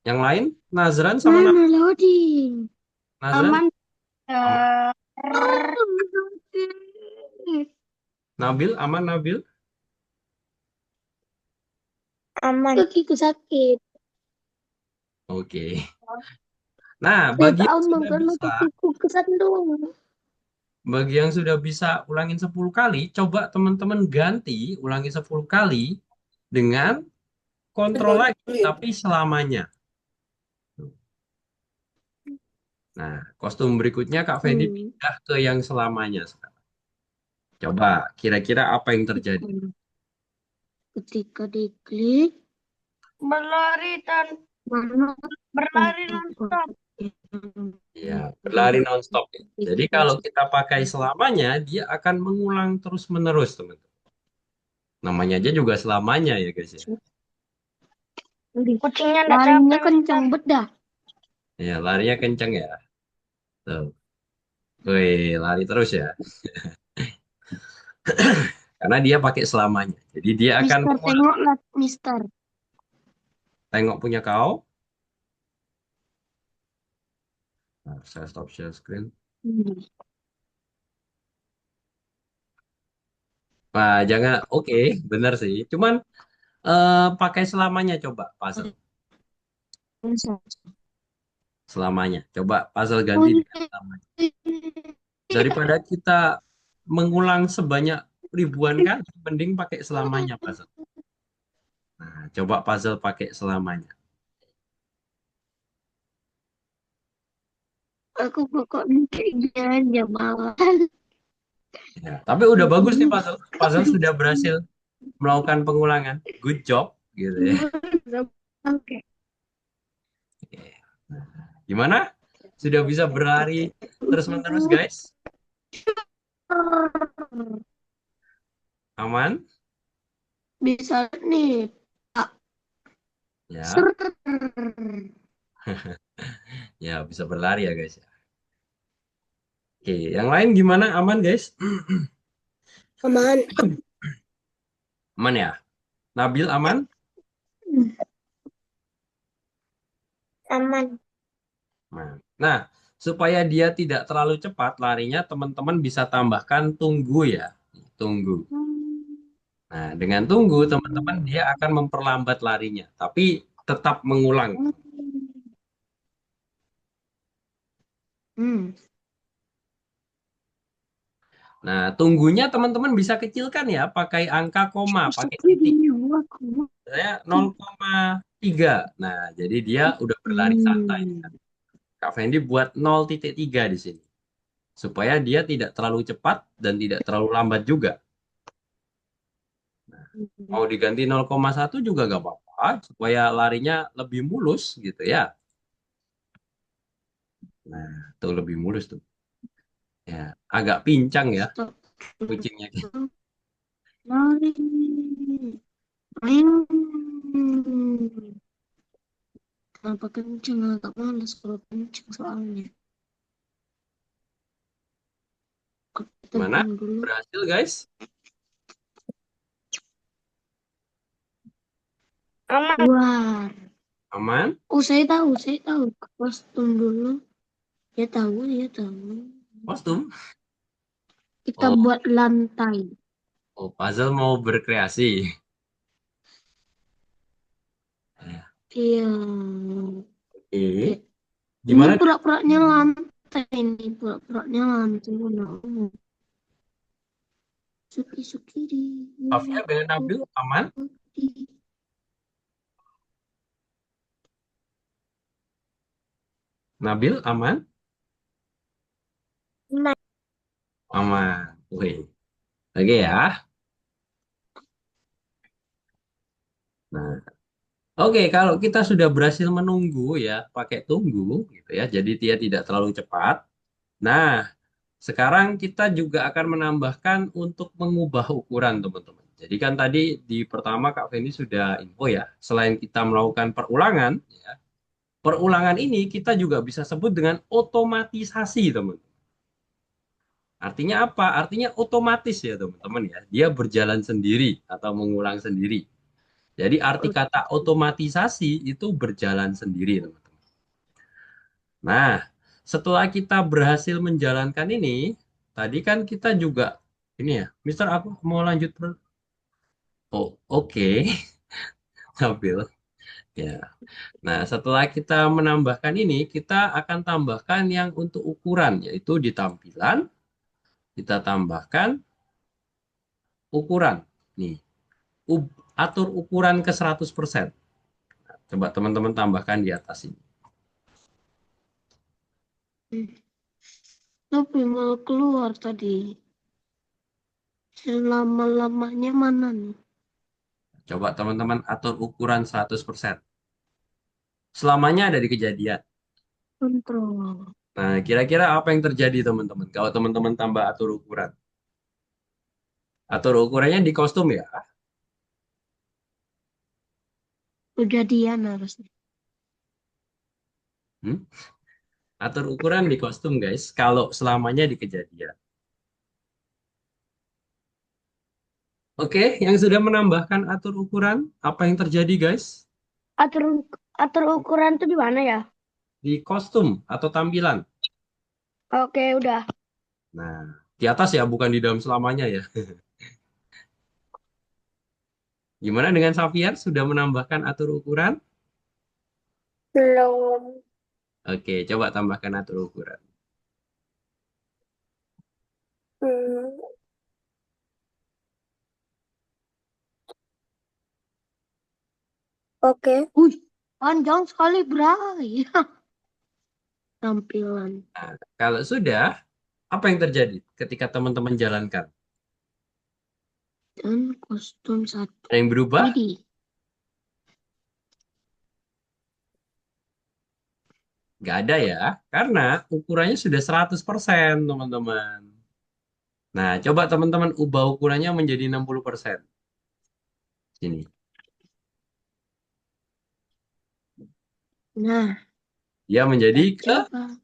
Yang lain, Nazran sama Mana loading? Nazran, Aman. Nabil, aman Nabil. Aman. Kakiku sakit. Oke. Nah, Saya bagi tahu yang sudah makan bisa, kakiku kesandung. bagi yang sudah bisa ulangin 10 kali, coba teman-teman ganti ulangi 10 kali dengan kontrol lagi, tapi selamanya. Nah, kostum berikutnya Kak Fendi pindah ke yang selamanya sekarang. Coba, kira-kira apa yang terjadi? Ketika diklik, Berlari dan mana berlari nonstop. Ya, berlari nonstop. Jadi kalau kita pakai selamanya, dia akan mengulang terus-menerus, teman-teman. Namanya aja juga selamanya ya, guys ya. Kucingnya nggak larinya capek. kencang bedah. Ya, larinya kenceng ya. Tuh. Wih, lari terus ya. Karena dia pakai selamanya. Jadi dia akan Mister, mengulang. tengoklah, Mister. Tengok punya kau. Nah, saya stop share screen. Nah, jangan. Oke, benar sih. Cuman pakai selamanya coba puzzle. Selamanya. Coba puzzle ganti dengan selamanya. Daripada kita mengulang sebanyak ribuan kali, mending pakai selamanya puzzle. Nah, coba puzzle pakai selamanya. Aku pokoknya kayaknya aja malah. Ya, tapi udah bagus nih puzzle. Puzzle sudah berhasil melakukan pengulangan. Good job gitu ya. Oke. Oke. Gimana? Sudah bisa berlari terus-menerus, guys? Aman? Bisa nih, Pak. Ya, Ser. ya bisa berlari ya, guys. Oke, yang lain gimana? Aman, guys? Aman. Aman ya? Nabil aman? Aman. Aman. Nah, supaya dia tidak terlalu cepat larinya, teman-teman bisa tambahkan tunggu ya. Tunggu. Nah, dengan tunggu, teman-teman dia akan memperlambat larinya, tapi tetap mengulang. Hmm. Nah, tunggunya teman-teman bisa kecilkan ya, pakai angka koma, pakai Suka titik. dia aku. Saya 0,3. Nah, jadi dia udah berlari santai. Hmm. Kak Fendi buat 0,3 di sini. Supaya dia tidak terlalu cepat dan tidak terlalu lambat juga. Mau diganti 0,1 juga gak apa-apa, supaya larinya lebih mulus gitu ya. Nah, tuh lebih mulus tuh. Ya, agak pincang ya Stop. kucingnya. Lari. Ring. Kenapa kenceng? Agak males kalau kenceng soalnya. Kita Mana? buang dulu. Berhasil guys? Aman. Keluar. Aman? Oh, saya tahu, saya tahu. Kostum dulu. Ya tahu, ya tahu. Kostum? Kita Oh, buat lantai. oh, puzzle mau berkreasi. Ya, Iya. oke. Oke. Ini Gimana? pura-puranya lantai. Ini pura-puranya lantai. Nah, suki-suki di. Safia dengan Nabil aman? Nabil aman? Aman. Aman. Wih. Oke ya. Nah, oke, kalau kita sudah berhasil menunggu ya, pakai tunggu gitu ya. Jadi dia tidak terlalu cepat. Nah, sekarang kita juga akan menambahkan untuk mengubah ukuran, teman-teman. Jadi kan tadi di pertama Kak Feni sudah info ya, selain kita melakukan perulangan, ya, perulangan ini kita juga bisa sebut dengan otomatisasi, teman. Artinya apa? Artinya otomatis ya, teman-teman ya. Dia berjalan sendiri atau mengulang sendiri. Jadi arti kata otomatisasi itu berjalan sendiri, teman-teman. Nah, setelah kita berhasil menjalankan ini, tadi kan kita juga ini ya, Mister aku mau lanjut bro. Oh, oke, Sambil ya. Nah, setelah kita menambahkan ini, kita akan tambahkan yang untuk ukuran, yaitu di tampilan kita tambahkan ukuran. Nih, atur ukuran ke 100%. Coba teman-teman tambahkan di atas ini. Tapi mau keluar tadi. Selama-lamanya mana nih? Coba teman-teman atur ukuran 100%. Selamanya ada di kejadian. Kontrol. Nah, kira-kira apa yang terjadi teman-teman? Kalau teman-teman tambah atur ukuran. Atur ukurannya di kostum ya. Kejadian harusnya. Hmm? Atur ukuran di kostum guys. Kalau selamanya di kejadian. Oke, yang sudah menambahkan atur ukuran, apa yang terjadi guys? Atur atur ukuran tuh di mana ya? Di kostum atau tampilan. Oke, udah. Nah, di atas ya, bukan di dalam selamanya ya. Gimana dengan Xavier? Sudah menambahkan atur ukuran? Belum. Oke, coba tambahkan atur ukuran. Hmm, oke. Panjang sekali, Bray. tampilan Nah, kalau sudah, apa yang terjadi ketika teman-teman jalankan? dan kostum satu. Ada yang berubah? Widih, Nggak ada ya, karena ukurannya sudah 100%, teman-teman. Nah, coba teman-teman ubah ukurannya menjadi 60%. Sini. nah Dia menjadi coba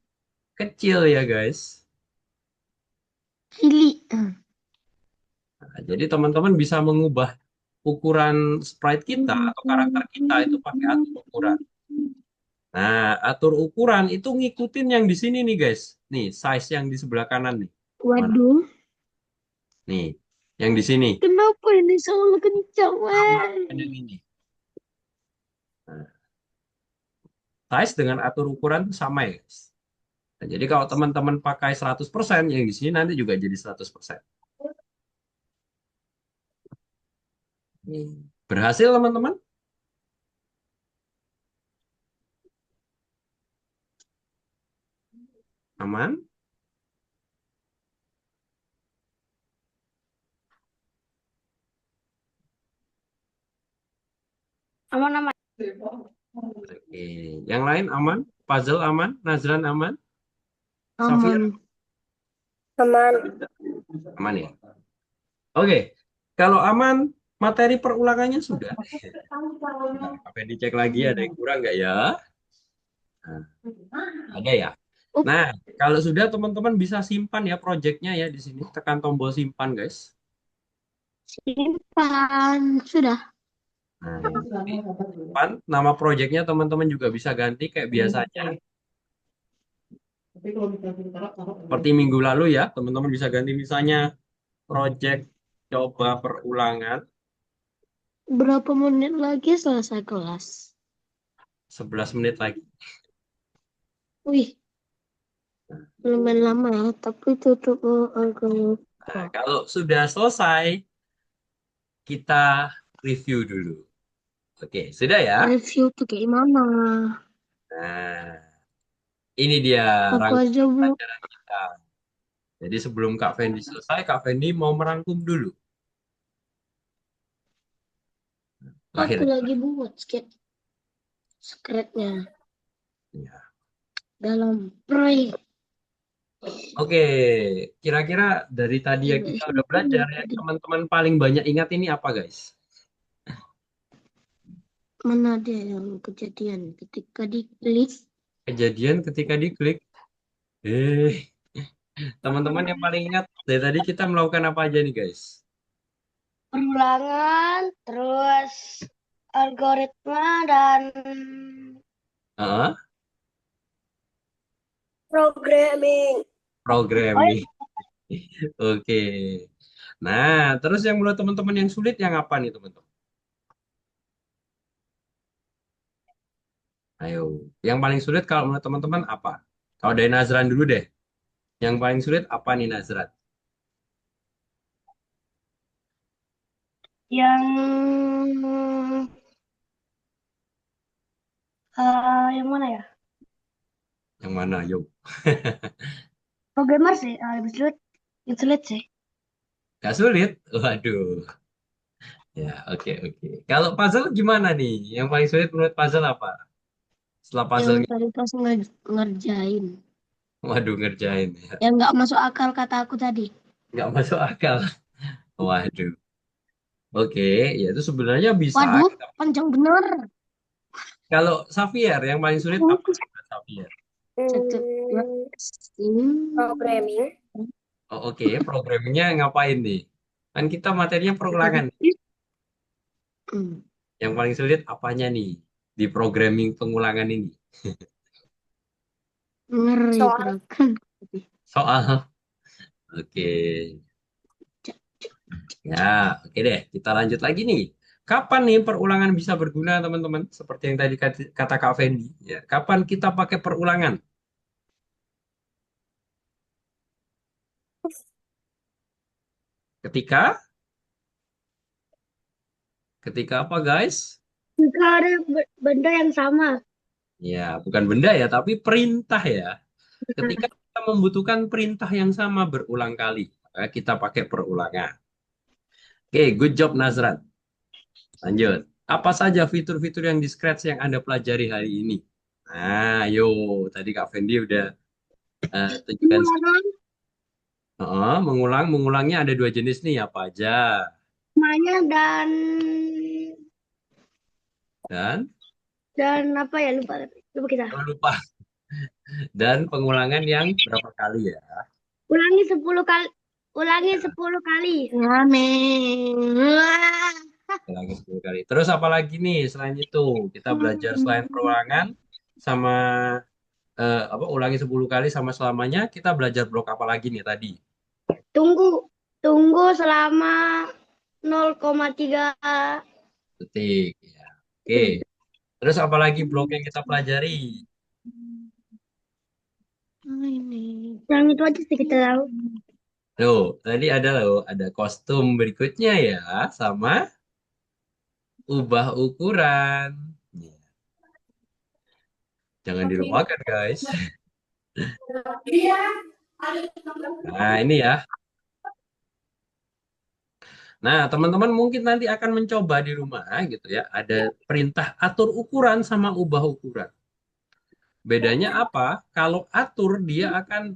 kecil ya, guys. pilih. Nah, jadi teman-teman bisa mengubah ukuran sprite kita atau karakter kita itu pakai atur ukuran. Nah, atur ukuran itu ngikutin yang di sini nih, guys. Nih, size yang di sebelah kanan nih. Mana? Waduh, Nih, yang di sini. kenapa ini selalu kencang, Sama weh? dengan yang ini. Nah, size dengan atur ukuran itu sama ya, guys. Nah, jadi kalau teman-teman pakai 100%, yang di sini nanti juga jadi 100%. Berhasil, teman-teman? Aman? Aman-aman. Oke. Yang lain aman? Puzzle aman? Nazran aman? Safir Aman. Aman. aman ya? Oke. Kalau aman, materi perulangannya sudah. Nah, apa yang dicek lagi ada yang kurang nggak ya? Nah, ada ya? Oh, Nah, kalau sudah teman-teman bisa simpan ya proyeknya ya di sini. Tekan tombol simpan, guys. simpan. Sudah. Nah, ya. Jadi, simpan. Nama proyeknya teman-teman juga bisa ganti kayak biasanya. Seperti minggu lalu ya, teman-teman bisa ganti misalnya proyek coba perulangan Berapa menit lagi selesai kelas? 11 menit lagi. Wih, lumayan lama ya, tapi tutup agak. Nah, kalau sudah selesai, kita review dulu. Oke, sudah ya? Review tuh kayak mana? Nah, ini dia Aku rangkum aja belum, pelajaran kita. Jadi sebelum Kak Fendi selesai, Kak Fendi mau merangkum dulu. aku Lahir. lagi buat scriptnya Ya. dalam proyek. Oke, kira-kira dari tadi ya kita udah belajar ya, teman-teman paling banyak ingat ini apa, guys? Mana ada yang kejadian ketika diklik? Kejadian ketika diklik. Eh, teman-teman yang paling ingat dari tadi kita melakukan apa aja nih, guys? Perulangan, terus algoritma dan Heeh, programming. programming. Oke. Nah, terus yang menurut teman-teman yang sulit yang apa nih, teman-teman? Ayo, yang paling sulit kalau menurut teman-teman apa? Kalau dari Nazran dulu deh. Yang paling sulit apa nih, Nazran? Yang yang mana ya? Yang mana? Yuk. Programmer sih, lebih sulit. Yang sulit sih. Gak sulit? Waduh. Ya, oke, oke. Kalau puzzle gimana nih? Yang paling sulit menurut puzzle apa? Setelah Yang puzzle, tadi pas ngerjain. waduh, ngerjain ya. Yang nggak masuk akal kata aku tadi. Nggak masuk akal. Waduh. Oke, ya itu sebenarnya bisa. Waduh, panjang bener. Kalau Xavier, yang paling sulit apa nih buat Xavier? Satu, dua, ini. Programming. Oh, oke, programmingnya ngapain nih? Kan kita materinya perulangan. Hmm, Yang paling sulit apanya nih di programming pengulangan ini? ngeri Soal gerakan. Soal. Oke. Cak, cak. Ya, oke deh. Kita lanjut lagi nih. Kapan nih perulangan bisa berguna, teman-teman? Seperti yang tadi kata Kak Fendi. Ya, kapan kita pakai perulangan? Ketika? Ketika apa, guys? jika ada benda yang sama. Ya, bukan benda ya, tapi perintah ya. Ketika kita membutuhkan perintah yang sama berulang kali, maka kita pakai perulangan. Oke, good job Nazran. Lanjut. Apa saja fitur-fitur yang di Scratch yang Anda pelajari hari ini? Nah, yo, tadi Kak Fendi udah tunjukkan. Pengulangan Mengulangnya ada dua jenis nih, apa aja? namanya dan Dan, apa ya, lupa kita. oh, lupa. Dan pengulangan yang berapa kali ya? Ulangi 10 kali. Ulangi 10 kali. Amin. Ulangi 10 kali. Terus apa lagi nih selain itu? Kita belajar selain perulangan sama apa ulangi 10 kali sama selamanya, kita belajar blok apa lagi nih tadi? Tunggu selama 0,3 Detik ya. Oke. Terus apa lagi blok yang kita pelajari? Ini. yang itu aja sih kita tahu. Loh, tadi ada kostum berikutnya ya, sama ubah ukuran. Ya, jangan dilupakan guys. Nah, ini ya. Nah, teman-teman mungkin nanti akan mencoba di rumah gitu ya. Ada perintah atur ukuran sama ubah ukuran. Bedanya apa? Kalau atur dia akan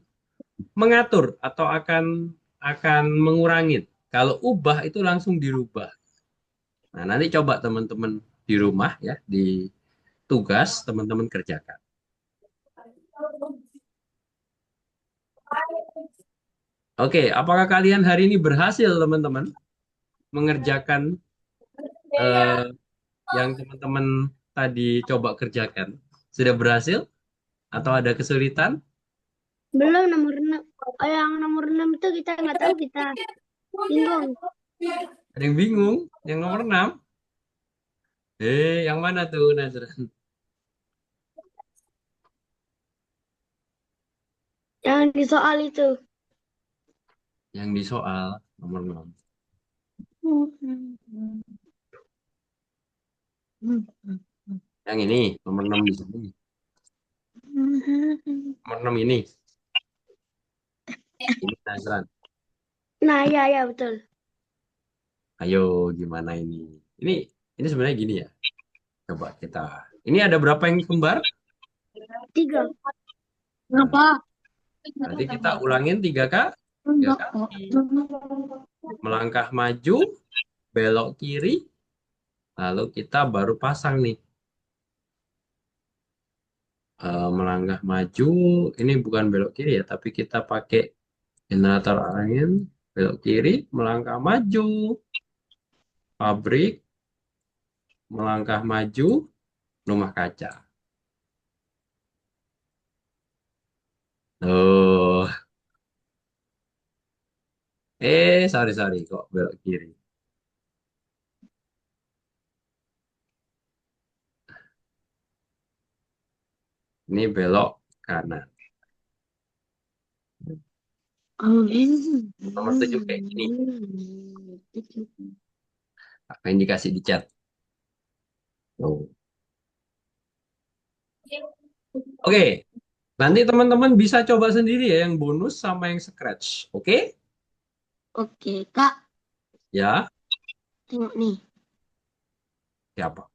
mengatur atau akan mengurangin. Kalau ubah itu langsung dirubah. Nah, nanti coba teman-teman di rumah ya, di tugas teman-teman kerjakan. Oke, apakah kalian hari ini berhasil teman-teman mengerjakan eh, yang teman-teman tadi coba kerjakan? Sudah berhasil atau ada kesulitan? Belum nomor 6. Yang nomor 6 itu kita nggak tahu, kita bingung. Ada yang bingung? Yang nomor 6? Yang mana tuh Nazran? Yang di soal itu. Yang di soal nomor 6. Yang ini, nomor 6 di sini. Nomor 6 ini. Ini Nazran. Nah, ya betul. Ayo, gimana ini? Ini sebenarnya gini ya. Coba kita. Ini ada berapa yang kembar? 3. Kenapa? Nanti kita ulangin 3 kali. 3 Enggak kok. kali. Melangkah maju, belok kiri, lalu kita baru pasang nih. Melangkah maju, ini bukan belok kiri ya, tapi kita pakai generator angin, belok kiri, melangkah maju, pabrik, melangkah maju, rumah kaca. Oh, sorry, kok belok kiri. Ini belok kanan. Nomor 7 kayak gini. Apa yang dikasih di chat? Oh. Oke, nanti teman-teman bisa coba sendiri ya yang bonus sama yang scratch. Oke? Oke, Kak. Ya, Tengok nih. siapa?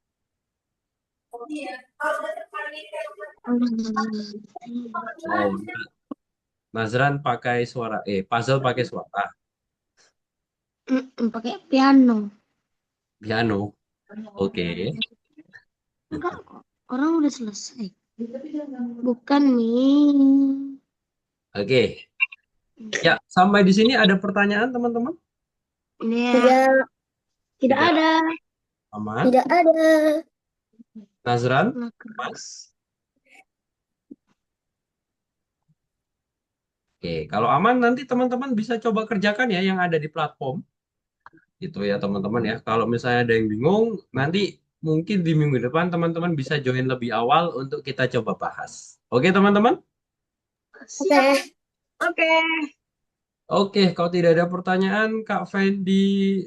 Oh, Nazran pakai suara. Puzzle pakai suara. Pakai piano. Piano. Oke. Enggak kok. Orang udah selesai. Bukan nih. Oke. Ya, sampai di sini ada pertanyaan teman-teman? Ya. Tidak ada. Aman? Tidak ada. Nazran? Nah, Mas? Oke, kalau aman nanti teman-teman bisa coba kerjakan ya yang ada di platform. Gitu ya teman-teman ya. Kalau misalnya ada yang bingung, nanti mungkin di minggu depan teman-teman bisa join lebih awal untuk kita coba bahas. Oke teman-teman? Oke. Oke. Oke, kalau tidak ada pertanyaan, Kak Fendi